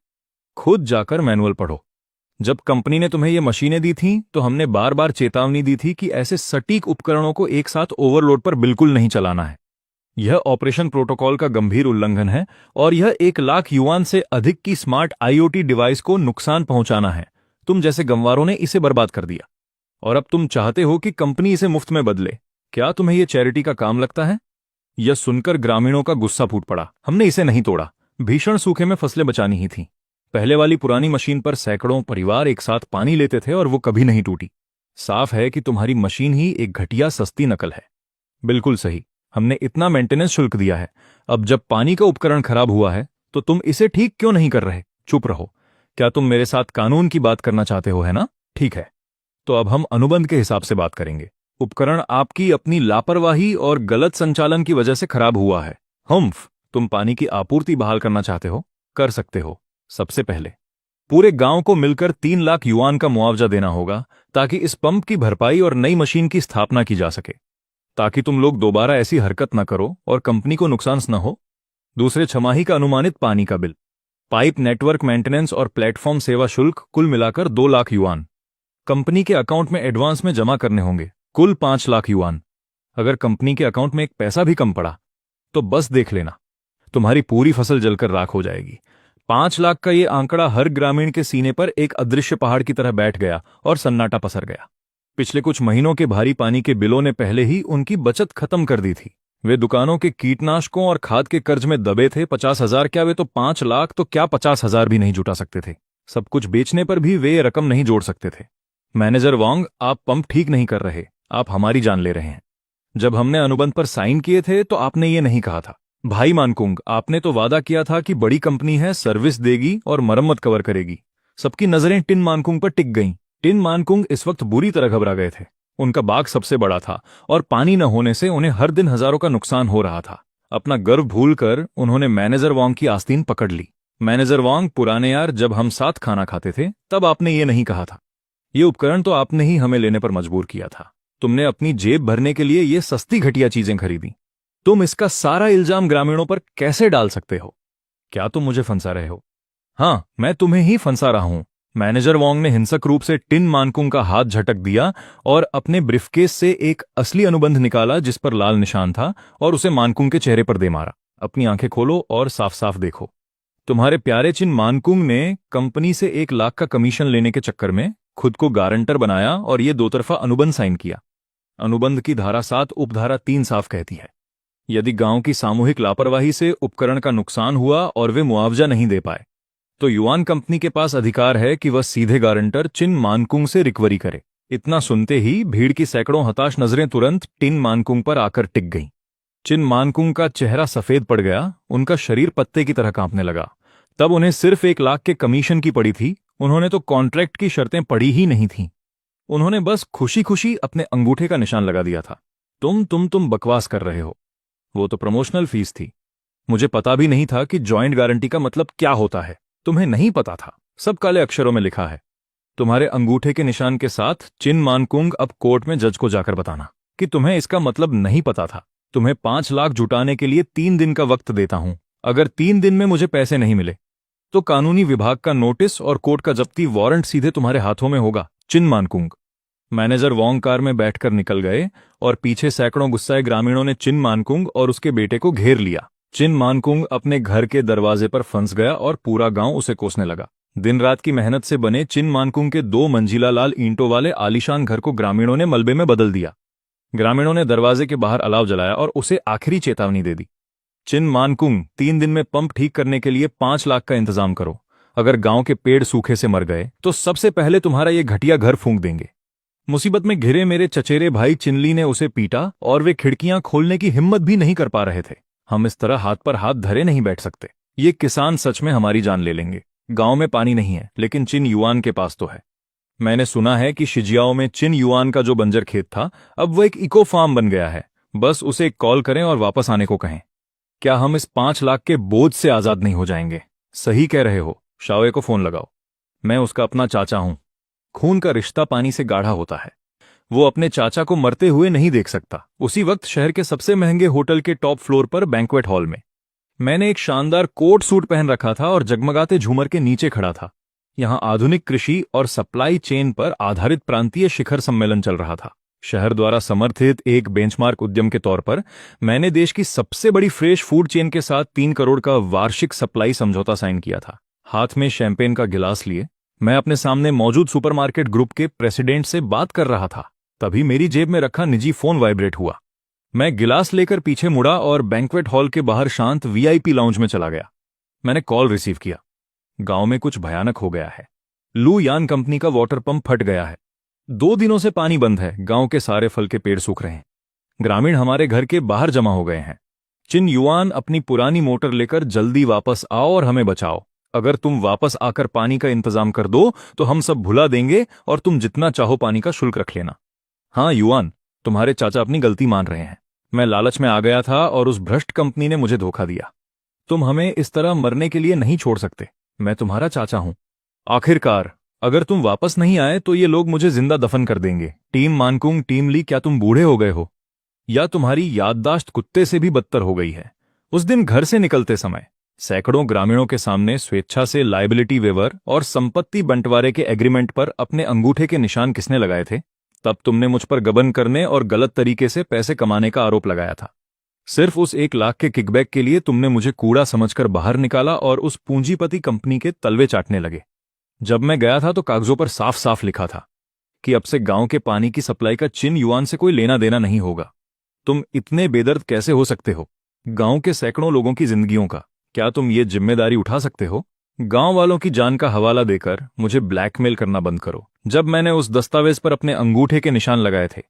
खुद जाकर मैनुअल पढ़ो। जब कंपनी ने तुम्हें ये मशीनें दी थीं तो हमने बार बार चेतावनी दी थी कि ऐसे सटीक उपकरणों को एक साथ ओवरलोड पर बिल्कुल नहीं चलाना है। यह ऑपरेशन प्रोटोकॉल का गंभीर उल्लंघन है और यह 1 लाख युआन से अधिक की स्मार्ट आईओटी डिवाइस को नुकसान पहुंचाना है। तुम जैसे गंवारों ने इसे बर्बाद कर दिया और अब तुम चाहते हो कि कंपनी इसे मुफ्त में बदले। क्या तुम्हें यह चैरिटी का काम लगता है? यह सुनकर ग्रामीणों का गुस्सा फूट पड़ा। हमने इसे नहीं तोड़ा, भीषण सूखे में फसलें बचानी ही थीं। पहले वाली पुरानी मशीन पर सैकड़ों परिवार एक साथ पानी लेते थे और वो कभी नहीं टूटी। साफ है कि तुम्हारी मशीन ही एक घटिया सस्ती नकल है। बिल्कुल सही, हमने इतना मेंटेनेंस शुल्क दिया है। अब जब पानी का उपकरण खराब हुआ है तो तुम इसे ठीक क्यों नहीं कर रहे? चुप रहो। क्या तुम मेरे साथ कानून की बात करना चाहते हो, है ना? ठीक है, तो अब हम अनुबंध के हिसाब से बात करेंगे। उपकरण आपकी अपनी लापरवाही और गलत संचालन की वजह से खराब हुआ है। हम्फ, तुम पानी की आपूर्ति बहाल करना चाहते हो? कर सकते हो। सबसे पहले पूरे गांव को मिलकर 3 लाख युआन का मुआवजा देना होगा ताकि इस पंप की भरपाई और नई मशीन की स्थापना की जा सके, ताकि तुम लोग दोबारा ऐसी हरकत न करो और कंपनी को नुकसान न हो। दूसरे, छमाही का अनुमानित पानी का बिल, पाइप नेटवर्क मेंटेनेंस और प्लेटफॉर्म सेवा शुल्क कुल मिलाकर 2 लाख युआन कंपनी के अकाउंट में एडवांस में जमा करने होंगे, कुल 5 लाख युआन। अगर कंपनी के अकाउंट में एक पैसा भी कम पड़ा तो बस देख लेना, तुम्हारी पूरी फसल जलकर राख हो जाएगी। 5 लाख का ये आंकड़ा हर ग्रामीण के सीने पर एक अदृश्य पहाड़ की तरह बैठ गया और सन्नाटा पसर गया। पिछले कुछ महीनों के भारी पानी के बिलों ने पहले ही उनकी बचत खत्म कर दी थी। वे दुकानों के कीटनाशकों और खाद के कर्ज में दबे थे। 50,000 क्या, वे तो 5 लाख तो क्या 50,000 भी नहीं जुटा सकते थे। सब कुछ बेचने पर भी वे रकम नहीं जोड़ सकते थे। मैनेजर वांग, आप पंप ठीक नहीं कर रहे, आप हमारी जान ले रहे हैं। जब हमने अनुबंध पर साइन किए थे तो आपने ये नहीं कहा था। भाई मानकुंग, आपने तो वादा किया था कि बड़ी कंपनी है, सर्विस देगी और मरम्मत कवर करेगी। सबकी नजरें टिन मानकुंग पर टिक गईं। टिन मानकुंग इस वक्त बुरी तरह घबरा गए थे। उनका बाग सबसे बड़ा था और पानी न होने से उन्हें हर दिन हजारों का नुकसान हो रहा था। अपना गर्व भूलकर उन्होंने मैनेजर वांग की आस्तीन पकड़ ली। मैनेजर वांग, पुराने यार, जब हम साथ खाना खाते थे तब आपने ये नहीं कहा था। ये उपकरण तो आपने ही हमें लेने पर मजबूर किया था। तुमने अपनी जेब भरने के लिए ये सस्ती घटिया चीजें खरीदी। तुम इसका सारा इल्जाम ग्रामीणों पर कैसे डाल सकते हो? क्या तुम मुझे फंसा रहे हो? हाँ, मैं तुम्हें ही फंसा रहा हूं। मैनेजर वांग ने हिंसक रूप से टिन मानकुंग का हाथ झटक दिया और अपने ब्रीफकेस से एक असली अनुबंध निकाला जिस पर लाल निशान था और उसे मानकुंग के चेहरे पर दे मारा। अपनी आंखें खोलो और साफ साफ देखो। तुम्हारे प्यारे चिन मानकुंग ने कंपनी से 1 लाख का कमीशन लेने के चक्कर में खुद को गारंटर बनाया और ये 2 तरफा अनुबंध साइन किया। अनुबंध की धारा 7 उपधारा 3 साफ कहती है, यदि गांव की सामूहिक लापरवाही से उपकरण का नुकसान हुआ और वे मुआवजा नहीं दे पाए, तो युआन कंपनी के पास अधिकार है कि वह सीधे गारंटर चिन मानकुंग से रिकवरी करे। इतना सुनते ही भीड़ की सैकड़ों हताश नजरें तुरंत टिन मानकुंग पर आकर टिक गईं। चिन मानकुंग का चेहरा सफेद पड़ गया, उनका शरीर पत्ते की तरह कांपने लगा। तब उन्हें सिर्फ 1 लाख के कमीशन की पड़ी थी, उन्होंने तो कॉन्ट्रैक्ट की शर्तें पढ़ी ही नहीं थीं। उन्होंने बस खुशी खुशी अपने अंगूठे का निशान लगा दिया था। तुम बकवास कर रहे हो। वो तो प्रमोशनल फीस थी। मुझे पता भी नहीं था कि जॉइंट गारंटी का मतलब क्या होता है। तुम्हें नहीं पता था? सब काले अक्षरों में लिखा है। तुम्हारे अंगूठे के निशान के साथ चिन मानकुंग अब कोर्ट में जज को जाकर बताना कि तुम्हें इसका मतलब नहीं पता था। तुम्हें 5 लाख जुटाने के लिए 3 दिन का वक्त देता हूं। अगर 3 दिन में मुझे पैसे नहीं मिले तो कानूनी विभाग का नोटिस और कोर्ट का जब्ती वारंट सीधे तुम्हारे हाथों में होगा, चिन मानकुंग। मैनेजर वोंग कार में बैठकर निकल गए और पीछे सैकड़ों गुस्साए ग्रामीणों ने चिन मानकुंग और उसके बेटे को घेर लिया। चिन मानकुंग अपने घर के दरवाजे पर फंस गया और पूरा गांव उसे कोसने लगा। दिन रात की मेहनत से बने चिन मानकुंग के 2 मंजिला लाल ईंटों वाले आलीशान घर को ग्रामीणों ने मलबे में बदल दिया। ग्रामीणों ने दरवाजे के बाहर अलाव जलाया और उसे आखिरी चेतावनी दे दी। चिन मानकुंग, 3 दिन में पंप ठीक करने के लिए 5 लाख का इंतजाम करो। अगर गांव के पेड़ सूखे से मर गए तो सबसे पहले तुम्हारा ये घटिया घर फूंक देंगे। मुसीबत में घिरे मेरे चचेरे भाई चिनली ने उसे पीटा और वे खिड़कियां खोलने की हिम्मत भी नहीं कर पा रहे थे। हम इस तरह हाथ पर हाथ धरे नहीं बैठ सकते। ये किसान सच में हमारी जान ले लेंगे। गांव में पानी नहीं है, लेकिन चिन युआन के पास तो है। मैंने सुना है कि शिजियाओ में चिन युआन का जो बंजर खेत था, अब वो एक इको फार्म बन गया है। बस उसे एक कॉल करें और वापस आने को कहें। क्या हम इस 5 लाख के बोझ से आजाद नहीं हो जाएंगे? सही कह रहे हो। शाओए को फोन लगाओ। मैं उसका अपना चाचा हूं। खून का रिश्ता पानी से गाढ़ा होता है। वो अपने चाचा को मरते हुए नहीं देख सकता। उसी वक्त शहर के सबसे महंगे होटल के टॉप फ्लोर पर बैंक्वेट हॉल में मैंने एक शानदार कोट सूट पहन रखा था और जगमगाते झूमर के नीचे खड़ा था। यहां आधुनिक कृषि और सप्लाई चेन पर आधारित प्रांतीय शिखर सम्मेलन चल रहा था। शहर द्वारा समर्थित एक बेंचमार्क उद्यम के तौर पर मैंने देश की सबसे बड़ी फ्रेश फूड चेन के साथ 3 करोड़ का वार्षिक सप्लाई समझौता साइन किया था। हाथ में शैंपेन का गिलास लिए मैं अपने सामने मौजूद सुपरमार्केट ग्रुप के प्रेसिडेंट से बात कर रहा था। तभी मेरी जेब में रखा निजी फोन वाइब्रेट हुआ। मैं गिलास लेकर पीछे मुड़ा और बैंक्वेट हॉल के बाहर शांत वीआईपी लाउंज में चला गया। मैंने कॉल रिसीव किया। गांव में कुछ भयानक हो गया है। लू यान कंपनी का वाटर पंप फट गया है। 2 दिनों से पानी बंद है। गांव के सारे फल के पेड़ सूख रहे हैं। ग्रामीण हमारे घर के बाहर जमा हो गए हैं। चिन युआन, अपनी पुरानी मोटर लेकर जल्दी वापस आओ और हमें बचाओ। अगर तुम वापस आकर पानी का इंतजाम कर दो तो हम सब भुला देंगे और तुम जितना चाहो पानी का शुल्क रख लेना। हाँ युआन, तुम्हारे चाचा अपनी गलती मान रहे हैं। मैं लालच में आ गया था और उस भ्रष्ट कंपनी ने मुझे धोखा दिया। तुम हमें इस तरह मरने के लिए नहीं छोड़ सकते। मैं तुम्हारा चाचा हूं। आखिरकार अगर तुम वापस नहीं आए तो ये लोग मुझे जिंदा दफन कर देंगे। टीम मानकुंग, टीम ली, क्या तुम बूढ़े हो गए हो या तुम्हारी याददाश्त कुत्ते से भी बदतर हो गई है? उस दिन घर से निकलते समय सैकड़ों ग्रामीणों के सामने स्वेच्छा से लायबिलिटी वेवर और संपत्ति बंटवारे के एग्रीमेंट पर अपने अंगूठे के निशान किसने लगाए थे? तब तुमने मुझ पर गबन करने और गलत तरीके से पैसे कमाने का आरोप लगाया था। सिर्फ उस 1 लाख के किकबैक के लिए तुमने मुझे कूड़ा समझकर बाहर निकाला और उस पूंजीपति कंपनी के तलवे चाटने लगे। जब मैं गया था तो कागजों पर साफ साफ लिखा था कि अब से गांव के पानी की सप्लाई का चिन युआन से कोई लेना देना नहीं होगा। तुम इतने बेदर्द कैसे हो सकते हो? गांव के सैकड़ों लोगों की जिंदगियों का क्या तुम ये जिम्मेदारी उठा सकते हो? गांव वालों की जान का हवाला देकर मुझे ब्लैकमेल करना बंद करो। जब मैंने उस दस्तावेज पर अपने अंगूठे के निशान लगाए थे,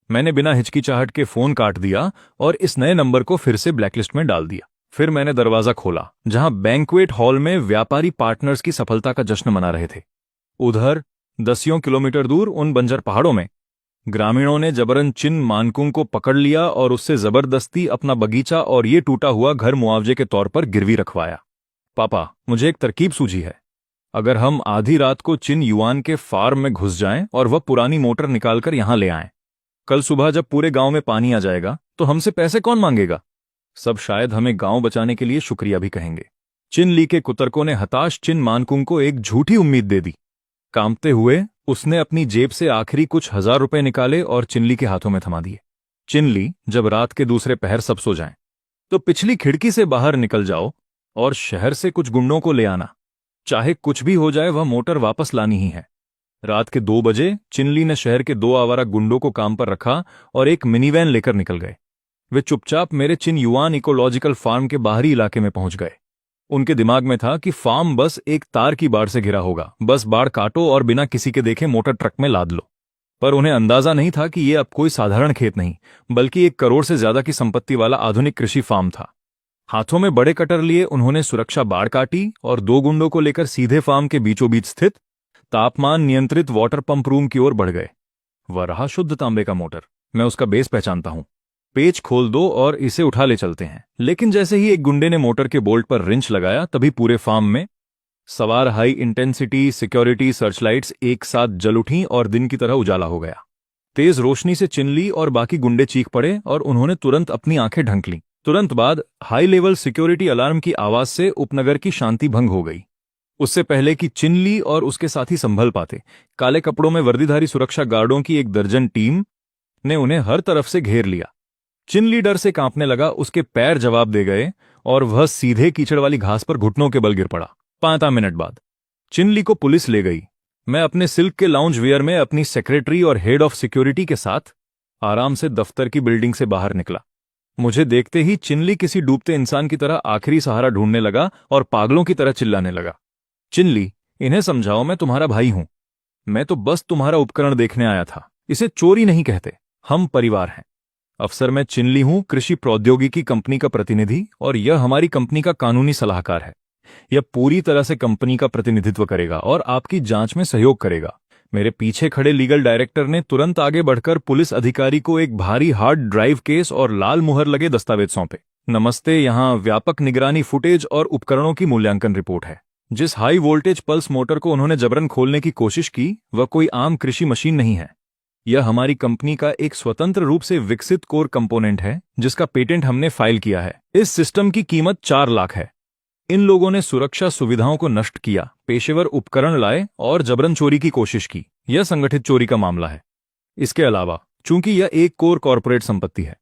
मैंने बिना हिचकिचाहट के फोन काट दिया और इस नए नंबर को फिर से ब्लैकलिस्ट में डाल दिया। फिर मैंने दरवाजा खोला जहां बैंक्वेट हॉल में व्यापारी पार्टनर्स की सफलता का जश्न मना रहे थे। उधर 10 किलोमीटर दूर उन बंजर पहाड़ों में ग्रामीणों ने जबरन चिन मानकुंग को पकड़ लिया और उससे जबरदस्ती अपना बगीचा और ये टूटा हुआ घर मुआवजे के तौर पर गिरवी रखवाया। पापा, मुझे एक तरकीब सूझी है। अगर हम आधी रात को चिन युआन के फार्म में घुस जाएं और वह पुरानी मोटर निकालकर यहां ले आएं, कल सुबह जब पूरे गांव में पानी आ जाएगा तो हमसे पैसे कौन मांगेगा? सब शायद हमें गांव बचाने के लिए शुक्रिया भी कहेंगे। चिन ली के कुतर्कों ने हताश चिन मानकुंग को एक झूठी उम्मीद दे दी। कांपते हुए उसने अपनी जेब से आखिरी कुछ 1000 रुपए निकाले और चिनली के हाथों में थमा दिए। चिनली, जब रात के दूसरे पहर सब सो जाएं, तो पिछली खिड़की से बाहर निकल जाओ और शहर से कुछ गुंडों को ले आना। चाहे कुछ भी हो जाए, वह मोटर वापस लानी ही है। रात के 2 बजे चिनली ने शहर के 2 आवारा गुंडों को काम पर रखा और एक मिनीवैन लेकर निकल गए। वे चुपचाप मेरे चिन युआन इकोलॉजिकल फार्म के बाहरी इलाके में पहुंच गए। उनके दिमाग में था कि फार्म बस एक तार की बाड़ से घिरा होगा, बस बाड़ काटो और बिना किसी के देखे मोटर ट्रक में लाद लो। पर उन्हें अंदाजा नहीं था कि यह अब कोई साधारण खेत नहीं, बल्कि 1 करोड़ से ज्यादा की संपत्ति वाला आधुनिक कृषि फार्म था। हाथों में बड़े कटर लिए उन्होंने सुरक्षा बाड़ काटी और 2 गुंडों को लेकर सीधे फार्म के बीचों बीच स्थित तापमान नियंत्रित वाटर पंप रूम की ओर बढ़ गए। वह रहा शुद्ध तांबे का मोटर। मैं उसका बेस पहचानता हूं। पेच खोल दो और इसे उठा ले चलते हैं। लेकिन जैसे ही एक गुंडे ने मोटर के बोल्ट पर रिंच लगाया, तभी पूरे फार्म में सवार हाई इंटेंसिटी सिक्योरिटी सर्चलाइट्स एक साथ जल उठीं और दिन की तरह उजाला हो गया। तेज रोशनी से चिनली और बाकी गुंडे चीख पड़े और उन्होंने तुरंत अपनी आंखें ढंक लीं। तुरंत बाद हाई लेवल सिक्योरिटी अलार्म की आवाज से उपनगर की शांति भंग हो गई। उससे पहले कि चिनली और उसके साथी संभल पाते, काले कपड़ों में वर्दीधारी सुरक्षा गार्डों की 1 दर्जन टीम ने उन्हें हर तरफ से घेर लिया। चिनली डर से कांपने लगा, उसके पैर जवाब दे गए और वह सीधे कीचड़ वाली घास पर घुटनों के बल गिर पड़ा। 5 मिनट बाद चिनली को पुलिस ले गई। मैं अपने सिल्क के लाउंज वेयर में अपनी सेक्रेटरी और हेड ऑफ सिक्योरिटी के साथ आराम से दफ्तर की बिल्डिंग से बाहर निकला। मुझे देखते ही चिनली किसी डूबते इंसान की तरह आखिरी सहारा ढूंढने लगा और पागलों की तरह चिल्लाने लगा, चिनली, इन्हें समझाओ मैं तुम्हारा भाई हूं। मैं तो बस तुम्हारा उपकरण देखने आया था। इसे चोरी नहीं कहते, हम परिवार हैं। अफसर, मैं चिनली हूं, कृषि प्रौद्योगिकी कंपनी का प्रतिनिधि, और यह हमारी कंपनी का कानूनी सलाहकार है। यह पूरी तरह से कंपनी का प्रतिनिधित्व करेगा और आपकी जांच में सहयोग करेगा। मेरे पीछे खड़े लीगल डायरेक्टर ने तुरंत आगे बढ़कर पुलिस अधिकारी को एक भारी हार्ड ड्राइव केस और लाल मुहर लगे दस्तावेज सौंपे। नमस्ते, यहाँ व्यापक निगरानी फुटेज और उपकरणों की मूल्यांकन रिपोर्ट है। जिस हाई वोल्टेज पल्स मोटर को उन्होंने जबरन खोलने की कोशिश की, वह कोई आम कृषि मशीन नहीं है। यह हमारी कंपनी का एक स्वतंत्र रूप से विकसित कोर कंपोनेंट है, जिसका पेटेंट हमने फाइल किया है। इस सिस्टम की कीमत 4 लाख है। इन लोगों ने सुरक्षा सुविधाओं को नष्ट किया, पेशेवर उपकरण लाए और जबरन चोरी की कोशिश की। यह संगठित चोरी का मामला है। इसके अलावा, चूंकि यह एक कोर कॉरपोरेट संपत्ति है,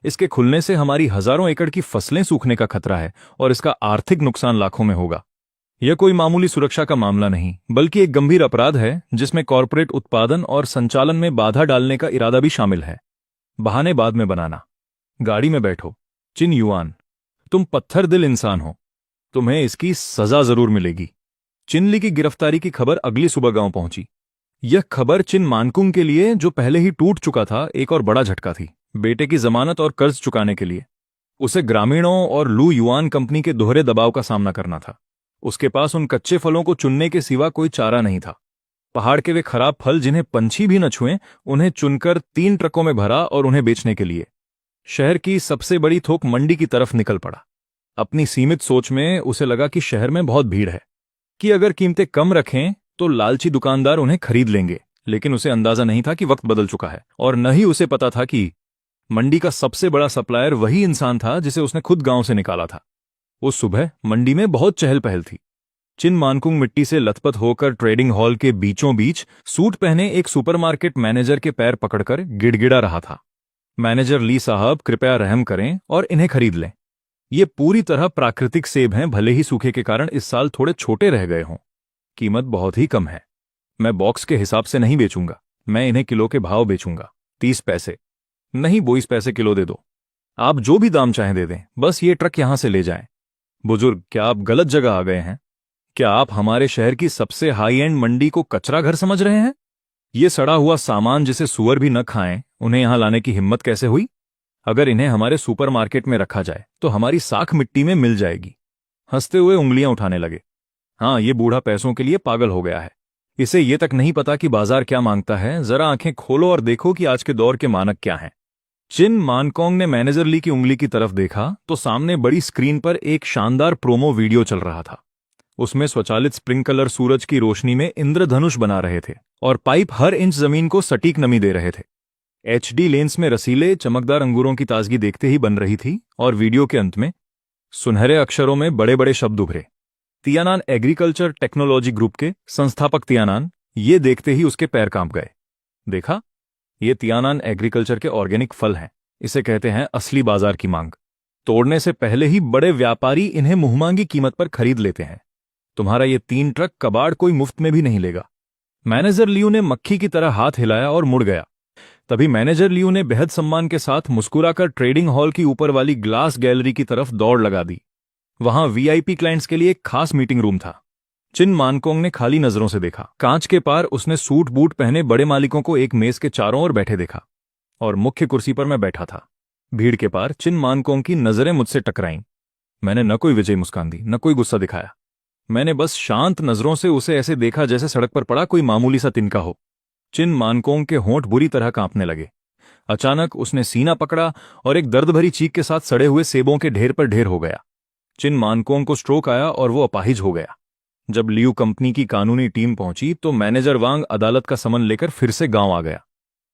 इसके खुलने से हमारी हजारों एकड़ की फसलें सूखने का खतरा है और इसका आर्थिक नुकसान लाखों में होगा। यह कोई मामूली सुरक्षा का मामला नहीं, बल्कि एक गंभीर अपराध है जिसमें कॉरपोरेट उत्पादन और संचालन में बाधा डालने का इरादा भी शामिल है। बहाने बाद में बनाना। गाड़ी में बैठो। चिन युआन, तुम पत्थर दिल इंसान हो, तुम्हें इसकी सजा जरूर मिलेगी। चिनली की गिरफ्तारी की खबर अगली सुबह गांव पहुंची। यह खबर चिन मानकुंग के लिए, जो पहले ही टूट चुका था, एक और बड़ा झटका थी। बेटे की जमानत और कर्ज चुकाने के लिए उसे ग्रामीणों और लू युआन कंपनी के दोहरे दबाव का सामना करना था। उसके पास उन कच्चे फलों को चुनने के सिवा कोई चारा नहीं था। पहाड़ के वे खराब फल जिन्हें पंछी भी न छुएं, उन्हें चुनकर 3 ट्रकों में भरा और उन्हें बेचने के लिए शहर की सबसे बड़ी थोक मंडी की तरफ निकल पड़ा। अपनी सीमित सोच में उसे लगा कि शहर में बहुत भीड़ है, कि अगर कीमतें कम रखें तो लालची दुकानदार उन्हें खरीद लेंगे। लेकिन उसे अंदाजा नहीं था कि वक्त बदल चुका है, और न ही उसे पता था कि मंडी का सबसे बड़ा सप्लायर वही इंसान था जिसे उसने खुद गांव से निकाला था। उस सुबह मंडी में बहुत चहल पहल थी। चिन मानकुंग मिट्टी से लथपथ होकर ट्रेडिंग हॉल के बीचों बीच सूट पहने एक सुपरमार्केट मैनेजर के पैर पकड़कर गिड़गिड़ा रहा था, मैनेजर ली साहब, कृपया रहम करें और इन्हें खरीद लें। ये पूरी तरह प्राकृतिक सेब हैं, भले ही सूखे के कारण इस साल थोड़े छोटे रह गए हों। कीमत बहुत ही कम है। मैं बॉक्स के हिसाब से नहीं बेचूंगा, मैं इन्हें किलो के भाव बेचूंगा। 30 पैसे नहीं, 22 पैसे किलो दे दो। आप जो भी दाम चाहें दे दें, बस ये ट्रक यहां से ले जाएं। बुजुर्ग, क्या आप गलत जगह आ गए हैं? क्या आप हमारे शहर की सबसे हाई एंड मंडी को कचरा घर समझ रहे हैं? ये सड़ा हुआ सामान जिसे सुअर भी न खाएं, उन्हें यहां लाने की हिम्मत कैसे हुई? अगर इन्हें हमारे सुपरमार्केट में रखा जाए तो हमारी साख मिट्टी में मिल जाएगी। हंसते हुए उंगलियां उठाने लगे। हाँ, ये बूढ़ा पैसों के लिए पागल हो गया है। इसे ये तक नहीं पता कि बाजार क्या मांगता है। जरा आंखें खोलो और देखो कि आज के दौर के मानक क्या हैं। चिन मानकोंग ने मैनेजर ली की उंगली की तरफ देखा तो सामने बड़ी स्क्रीन पर एक शानदार प्रोमो वीडियो चल रहा था। उसमें स्वचालित स्प्रिंकलर सूरज की रोशनी में इंद्रधनुष बना रहे थे और पाइप हर इंच जमीन को सटीक नमी दे रहे थे। एचडी लेंस में रसीले चमकदार अंगूरों की ताजगी देखते ही बन रही थी, और वीडियो के अंत में सुनहरे अक्षरों में बड़े बड़े शब्द उभरे। तियानान एग्रीकल्चर टेक्नोलॉजी ग्रुप के संस्थापक तियानान। ये देखते ही उसके पैर कांप गए। देखा, ये तियानान एग्रीकल्चर के ऑर्गेनिक फल हैं। इसे कहते हैं असली बाजार की मांग। तोड़ने से पहले ही बड़े व्यापारी इन्हें मुंहमांगी कीमत पर खरीद लेते हैं। तुम्हारा ये 3 ट्रक कबाड़ कोई मुफ्त में भी नहीं लेगा। मैनेजर लियू ने मक्खी की तरह हाथ हिलाया और मुड़ गया। तभी मैनेजर लियू ने बेहद सम्मान के साथ मुस्कुराकर ट्रेडिंग हॉल की ऊपर वाली ग्लास गैलरी की तरफ दौड़ लगा दी। वहां वीआईपी क्लाइंट्स के लिए एक खास मीटिंग रूम था। चिन मानकोंग ने खाली नजरों से देखा। कांच के पार उसने सूट बूट पहने बड़े मालिकों को एक मेज के चारों ओर बैठे देखा और मुख्य कुर्सी पर मैं बैठा था। भीड़ के पार चिन मानकोंग की नजरें मुझसे टकराईं। मैंने न कोई विजयी मुस्कान दी, न कोई गुस्सा दिखाया। मैंने बस शांत नजरों से उसे ऐसे देखा जैसे सड़क पर पड़ा कोई मामूली सा तिनका हो। चिन मानकोंग के होंठ बुरी तरह कांपने लगे। अचानक उसने सीना पकड़ा और एक दर्द भरी चीख के साथ सड़े हुए सेबों के ढेर पर ढेर हो गया। चिन मानकोंग को स्ट्रोक आया और वो अपाहिज हो गया। जब लियू कंपनी की कानूनी टीम पहुंची तो मैनेजर वांग अदालत का समन लेकर फिर से गांव आ गया।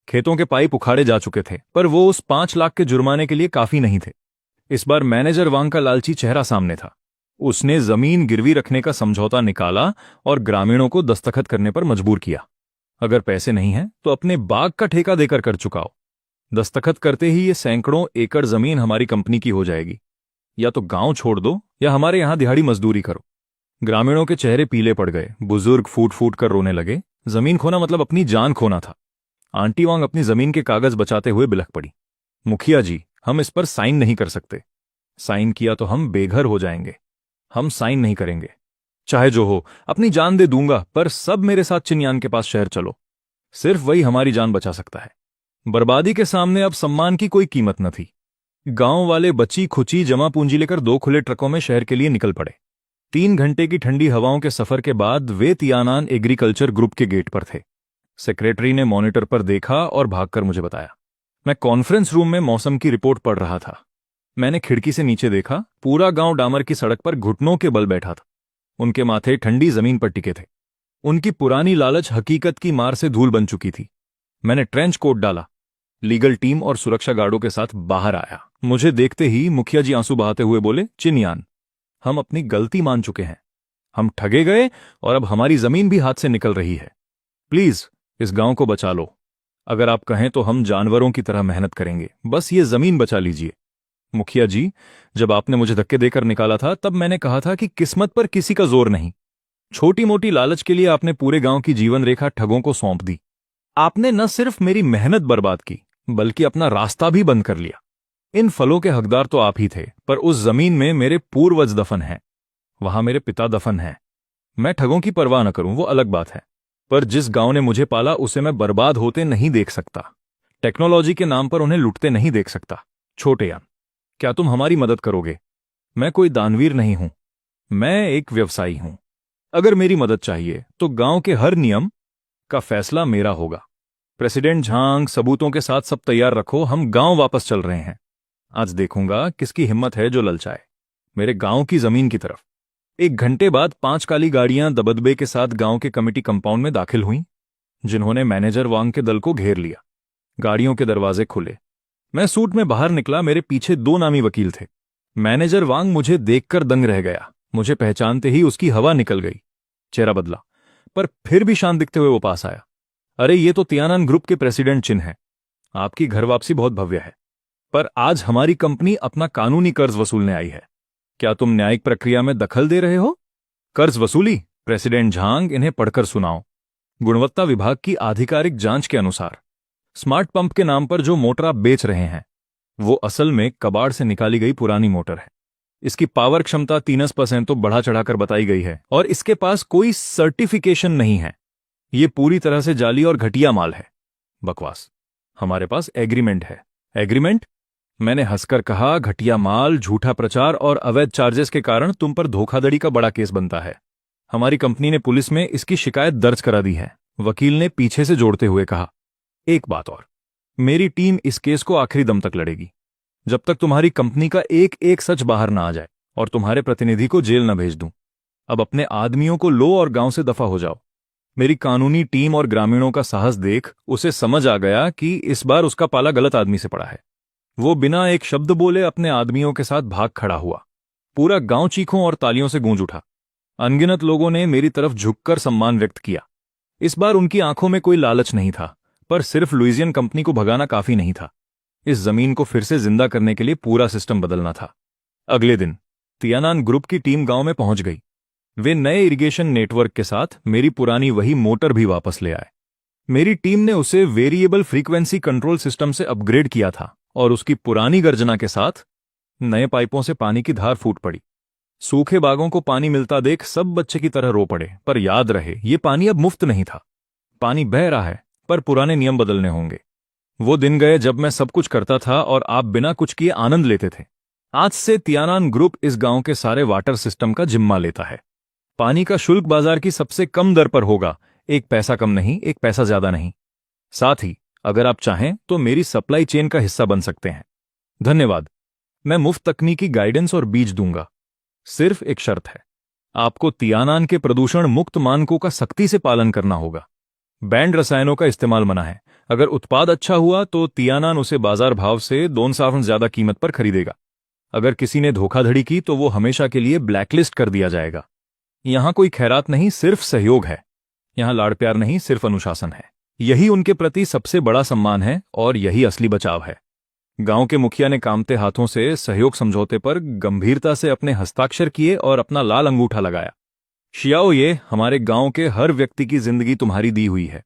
खेतों के पाइप उखाड़े जा चुके थे, पर वो उस 5 लाख के जुर्माने के लिए काफी नहीं थे। इस बार मैनेजर वांग का लालची चेहरा सामने था। उसने जमीन गिरवी रखने का समझौता निकाला और ग्रामीणों को दस्तखत करने पर मजबूर किया। अगर पैसे नहीं हैं तो अपने बाग का ठेका देकर कर चुकाओ। दस्तखत करते ही ये सैकड़ों एकड़ जमीन हमारी कंपनी की हो जाएगी। या तो गांव छोड़ दो या हमारे यहां दिहाड़ी मजदूरी करो। ग्रामीणों के चेहरे पीले पड़ गए। बुजुर्ग फूट फूट कर रोने लगे। जमीन खोना मतलब अपनी जान खोना था। आंटी वांग अपनी जमीन के कागज बचाते हुए बिलख पड़ी। मुखिया जी, हम इस पर साइन नहीं कर सकते। साइन किया तो हम बेघर हो जाएंगे। हम साइन नहीं करेंगे। चाहे जो हो, अपनी जान दे दूंगा, पर सब मेरे साथ चिनयान के पास शहर चलो। सिर्फ वही हमारी जान बचा सकता है। बर्बादी के सामने अब सम्मान की कोई कीमत न थी। गांव वाले बची खुची जमा पूंजी लेकर 2 खुले ट्रकों में शहर के लिए निकल पड़े। 3 घंटे की ठंडी हवाओं के सफर के बाद वे तियानान एग्रीकल्चर ग्रुप के गेट पर थे। सेक्रेटरी ने मॉनिटर पर देखा और भागकर मुझे बताया। मैं कॉन्फ्रेंस रूम में मौसम की रिपोर्ट पढ़ रहा था। मैंने खिड़की से नीचे देखा। पूरा गांव डामर की सड़क पर घुटनों के बल बैठा था। उनके माथे ठंडी जमीन पर टिके थे। उनकी पुरानी लालच हकीकत की मार से धूल बन चुकी थी। मैंने ट्रेंच कोट डाला। लीगल टीम और सुरक्षा गार्डों के साथ बाहर आया। मुझे देखते ही मुखिया जी आंसू बहाते हुए बोले, चिनयान, हम अपनी गलती मान चुके हैं। हम ठगे गए और अब हमारी जमीन भी हाथ से निकल रही है। प्लीज इस गांव को बचा लो। अगर आप कहें तो हम जानवरों की तरह मेहनत करेंगे। बस ये जमीन बचा लीजिए। मुखिया जी, जब आपने मुझे धक्के देकर निकाला था तब मैंने कहा था कि किस्मत पर किसी का जोर नहीं। छोटी मोटी लालच के लिए आपने पूरे गांव की जीवन रेखा ठगों को सौंप दी। आपने न सिर्फ मेरी मेहनत बर्बाद की, बल्कि अपना रास्ता भी बंद कर लिया। इन फलों के हकदार तो आप ही थे, पर उस जमीन में मेरे पूर्वज दफन हैं। वहां मेरे पिता दफन हैं। मैं ठगों की परवाह न करूं वो अलग बात है, पर जिस गांव ने मुझे पाला उसे मैं बर्बाद होते नहीं देख सकता। टेक्नोलॉजी के नाम पर उन्हें लुटते नहीं देख सकता। छोटे यान, क्या तुम हमारी मदद करोगे? मैं कोई दानवीर नहीं हूं। मैं एक व्यवसायी हूं। अगर मेरी मदद चाहिए तो गांव के हर नियम का फैसला मेरा होगा। प्रेसिडेंट झांग, सबूतों के साथ सब तैयार रखो। हम गांव वापस चल रहे हैं। आज देखूंगा किसकी हिम्मत है जो ललचाए मेरे गांव की जमीन की तरफ। 1 घंटे बाद 5 काली गाड़ियां दबदबे के साथ गांव के कमेटी कंपाउंड में दाखिल हुईं, जिन्होंने मैनेजर वांग के दल को घेर लिया। गाड़ियों के दरवाजे खुले। मैं सूट में बाहर निकला। मेरे पीछे 2 नामी वकील थे। मैनेजर वांग मुझे देखकर दंग रह गया। मुझे पहचानते ही उसकी हवा निकल गई। चेहरा बदला, पर फिर भी शांत दिखते हुए वो पास आया। अरे, ये तो तियानान ग्रुप के प्रेसिडेंट चिन है। आपकी घर वापसी बहुत भव्य है, पर आज हमारी कंपनी अपना कानूनी कर्ज वसूलने आई है। क्या तुम न्यायिक प्रक्रिया में दखल दे रहे हो? कर्ज वसूली? प्रेसिडेंट झांग, इन्हें पढ़कर सुनाओ। गुणवत्ता विभाग की आधिकारिक जांच के अनुसार स्मार्ट पंप के नाम पर जो मोटर आप बेच रहे हैं वो असल में कबाड़ से निकाली गई पुरानी मोटर है। इसकी पावर क्षमता 3% तो बढ़ा चढ़ाकर बताई गई है और इसके पास कोई सर्टिफिकेशन नहीं है। ये पूरी तरह से जाली और घटिया माल है। बकवास। हमारे पास एग्रीमेंट है। एग्रीमेंट? मैंने हंसकर कहा, घटिया माल, झूठा प्रचार और अवैध चार्जेस के कारण तुम पर धोखाधड़ी का बड़ा केस बनता है। हमारी कंपनी ने पुलिस में इसकी शिकायत दर्ज करा दी है। वकील ने पीछे से जोड़ते हुए कहा, एक बात और, मेरी टीम इस केस को आखिरी दम तक लड़ेगी, जब तक तुम्हारी कंपनी का एक एक सच बाहर ना आ जाए और तुम्हारे प्रतिनिधि को जेल न भेज दूं। अब अपने आदमियों को लो और गांव से दफा हो जाओ। मेरी कानूनी टीम और ग्रामीणों का साहस देख उसे समझ आ गया कि इस बार उसका पाला गलत आदमी से पड़ा है। वो बिना एक शब्द बोले अपने आदमियों के साथ भाग खड़ा हुआ। पूरा गांव चीखों और तालियों से गूंज उठा। अनगिनत लोगों ने मेरी तरफ झुककर सम्मान व्यक्त किया। इस बार उनकी आंखों में कोई लालच नहीं था, पर सिर्फ लुइजियन कंपनी को भगाना काफी नहीं था। इस जमीन को फिर से जिंदा करने के लिए पूरा सिस्टम बदलना था। अगले दिन तियानान ग्रुप की टीम गांव में पहुंच गई। वे नए इरिगेशन नेटवर्क के साथ मेरी पुरानी वही मोटर भी वापस ले आए। मेरी टीम ने उसे वेरिएबल फ्रीक्वेंसी कंट्रोल सिस्टम से अपग्रेड किया था और उसकी पुरानी गर्जना के साथ नए पाइपों से पानी की धार फूट पड़ी। सूखे बागों को पानी मिलता देख सब बच्चे की तरह रो पड़े, पर याद रहे ये पानी अब मुफ्त नहीं था। पानी बह रहा है, पर पुराने नियम बदलने होंगे। वो दिन गए जब मैं सब कुछ करता था और आप बिना कुछ किए आनंद लेते थे। आज से तियानान ग्रुप इस गांव के सारे वाटर सिस्टम का जिम्मा लेता है। पानी का शुल्क बाजार की सबसे कम दर पर होगा, 1 पैसा कम नहीं, 1 पैसा ज्यादा नहीं। साथ ही अगर आप चाहें तो मेरी सप्लाई चेन का हिस्सा बन सकते हैं। धन्यवाद। मैं मुफ्त तकनीकी गाइडेंस और बीज दूंगा। सिर्फ एक शर्त है, आपको तियानान के प्रदूषण मुक्त मानकों का सख्ती से पालन करना होगा। बैंड रसायनों का इस्तेमाल मना है। अगर उत्पाद अच्छा हुआ तो तियानान उसे बाजार भाव से 2 ज्यादा कीमत पर खरीदेगा। अगर किसी ने धोखाधड़ी की तो वो हमेशा के लिए ब्लैकलिस्ट कर दिया जाएगा। यहां कोई खैरात नहीं, सिर्फ सहयोग है। यहां लाड़ प्यार नहीं, सिर्फ अनुशासन है। यही उनके प्रति सबसे बड़ा सम्मान है और यही असली बचाव है। गांव के मुखिया ने कामते हाथों से सहयोग समझौते पर गंभीरता से अपने हस्ताक्षर किए और अपना लाल अंगूठा लगाया। शियाओ, ये हमारे गांव के हर व्यक्ति की जिंदगी तुम्हारी दी हुई है।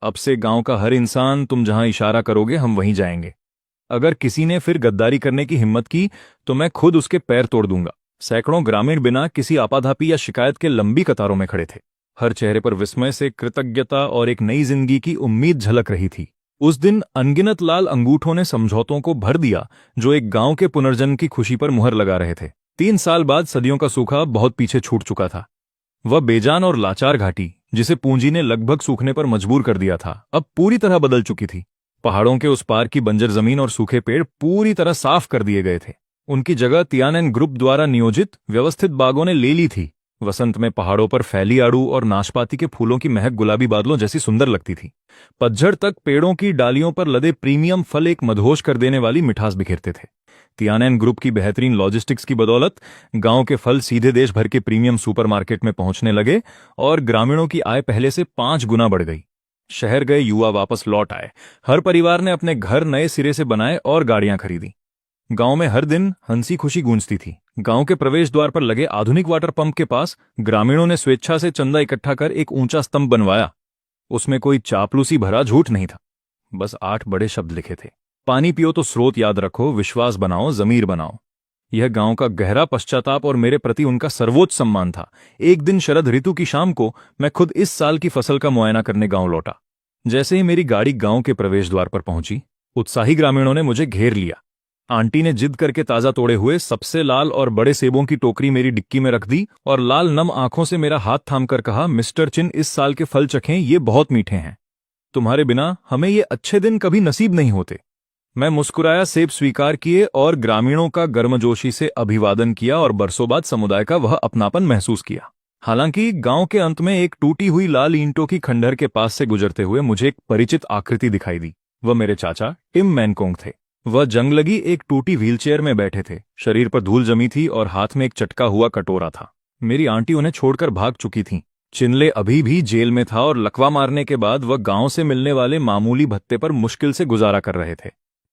अब से गांव का हर इंसान, तुम जहां इशारा करोगे हम वहीं जाएंगे। अगर किसी ने फिर गद्दारी करने की हिम्मत की तो मैं खुद उसके पैर तोड़ दूंगा। सैकड़ों ग्रामीण बिना किसी आपाधापी या शिकायत के लंबी कतारों में खड़े थे। हर चेहरे पर विस्मय से कृतज्ञता और एक नई जिंदगी की उम्मीद झलक रही थी। उस दिन अनगिनत लाल अंगूठों ने समझौतों को भर दिया जो एक गांव के पुनर्जन्म की खुशी पर मुहर लगा रहे थे। 3 साल बाद सदियों का सूखा बहुत पीछे छूट चुका था। वह बेजान और लाचार घाटी, जिसे पूंजी ने लगभग सूखने पर मजबूर कर दिया था, अब पूरी तरह बदल चुकी थी। पहाड़ों के उस पार की बंजर जमीन और सूखे पेड़ पूरी तरह साफ कर दिए गए थे। उनकी जगह तियानन ग्रुप द्वारा नियोजित व्यवस्थित बागों ने ले ली थी। वसंत में पहाड़ों पर फैली आड़ू और नाशपाती के फूलों की महक गुलाबी बादलों जैसी सुंदर लगती थी। पतझड़ तक पेड़ों की डालियों पर लदे प्रीमियम फल एक मदहोश कर देने वाली मिठास बिखेरते थे। तियानन ग्रुप की बेहतरीन लॉजिस्टिक्स की बदौलत गांव के फल सीधे देश भर के प्रीमियम सुपरमार्केट में पहुंचने लगे और ग्रामीणों की आय पहले से 5 गुना बढ़ गई। शहर गए युवा वापस लौट आए। हर परिवार ने अपने घर नए सिरे से बनाए और गाड़ियां खरीदी। गांव में हर दिन हंसी खुशी गूंजती थी। गांव के प्रवेश द्वार पर लगे आधुनिक वाटर पंप के पास ग्रामीणों ने स्वेच्छा से चंदा इकट्ठा कर एक ऊंचा स्तंभ बनवाया। उसमें कोई चापलूसी भरा झूठ नहीं था, बस 8 बड़े शब्द लिखे थे। पानी पियो तो स्रोत याद रखो, विश्वास बनाओ, जमीर बनाओ। यह गांव का गहरा पश्चाताप और मेरे प्रति उनका सर्वोच्च सम्मान था। एक दिन शरद ऋतु की शाम को मैं खुद इस साल की फसल का मुआयना करने गांव लौटा। जैसे ही मेरी गाड़ी गांव के प्रवेश द्वार पर पहुंची, उत्साही ग्रामीणों ने मुझे घेर लिया। आंटी ने जिद करके ताजा तोड़े हुए सबसे लाल और बड़े सेबों की टोकरी मेरी डिक्की में रख दी और लाल नम आंखों से मेरा हाथ थामकर कहा, मिस्टर चिन, इस साल के फल चखें, ये बहुत मीठे हैं। तुम्हारे बिना हमें ये अच्छे दिन कभी नसीब नहीं होते। मैं मुस्कुराया, सेब स्वीकार किए और ग्रामीणों का गर्मजोशी से अभिवादन किया और बरसों बाद समुदाय का वह अपनापन महसूस किया। हालांकि गांव के अंत में एक टूटी हुई लाल ईंटों की खंडहर के पास से गुजरते हुए मुझे एक परिचित आकृति दिखाई दी। वह मेरे चाचा टिम मैनकोंग थे। वह जंग लगी एक टूटी व्हीलचेयर में बैठे थे। शरीर पर धूल जमी थी और हाथ में एक चटका हुआ कटोरा था। मेरी आंटी उन्हें छोड़कर भाग चुकी थीं। चिनले अभी भी जेल में था और लकवा मारने के बाद वह गांव से मिलने वाले मामूली भत्ते पर मुश्किल से गुजारा कर रहे थे।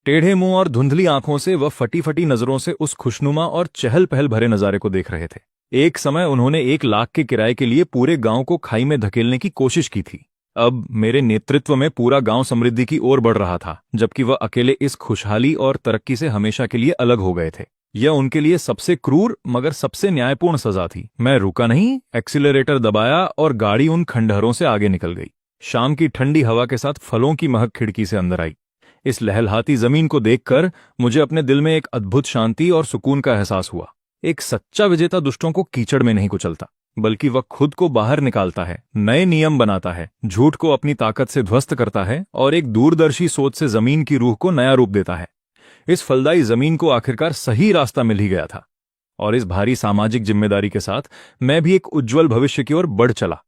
टेढ़े मुंह और धुंधली आंखों से वह फटी फटी नजरों से उस खुशनुमा और चहल पहल भरे नजारे को देख रहे थे। एक समय उन्होंने 1 लाख के किराए के लिए पूरे गांव को खाई में धकेलने की कोशिश की थी। अब मेरे नेतृत्व में पूरा गांव समृद्धि की ओर बढ़ रहा था, जबकि वह अकेले इस खुशहाली और तरक्की से हमेशा के लिए अलग हो गए थे। यह उनके लिए सबसे क्रूर मगर सबसे न्यायपूर्ण सजा थी। मैं रुका नहीं, एक्सीलरेटर दबाया और गाड़ी उन खंडहरों से आगे निकल गई। शाम की ठंडी हवा के साथ फलों की महक खिड़की से अंदर आई। इस लहलहाती जमीन को देखकर मुझे अपने दिल में एक अद्भुत शांति और सुकून का एहसास हुआ। एक सच्चा विजेता दुष्टों को कीचड़ में नहीं कुचलता, बल्कि वह खुद को बाहर निकालता है, नए नियम बनाता है, झूठ को अपनी ताकत से ध्वस्त करता है और एक दूरदर्शी सोच से जमीन की रूह को नया रूप देता है। इस फलदायी जमीन को आखिरकार सही रास्ता मिल ही गया था और इस भारी सामाजिक जिम्मेदारी के साथ मैं भी एक उज्जवल भविष्य की ओर बढ़ चला।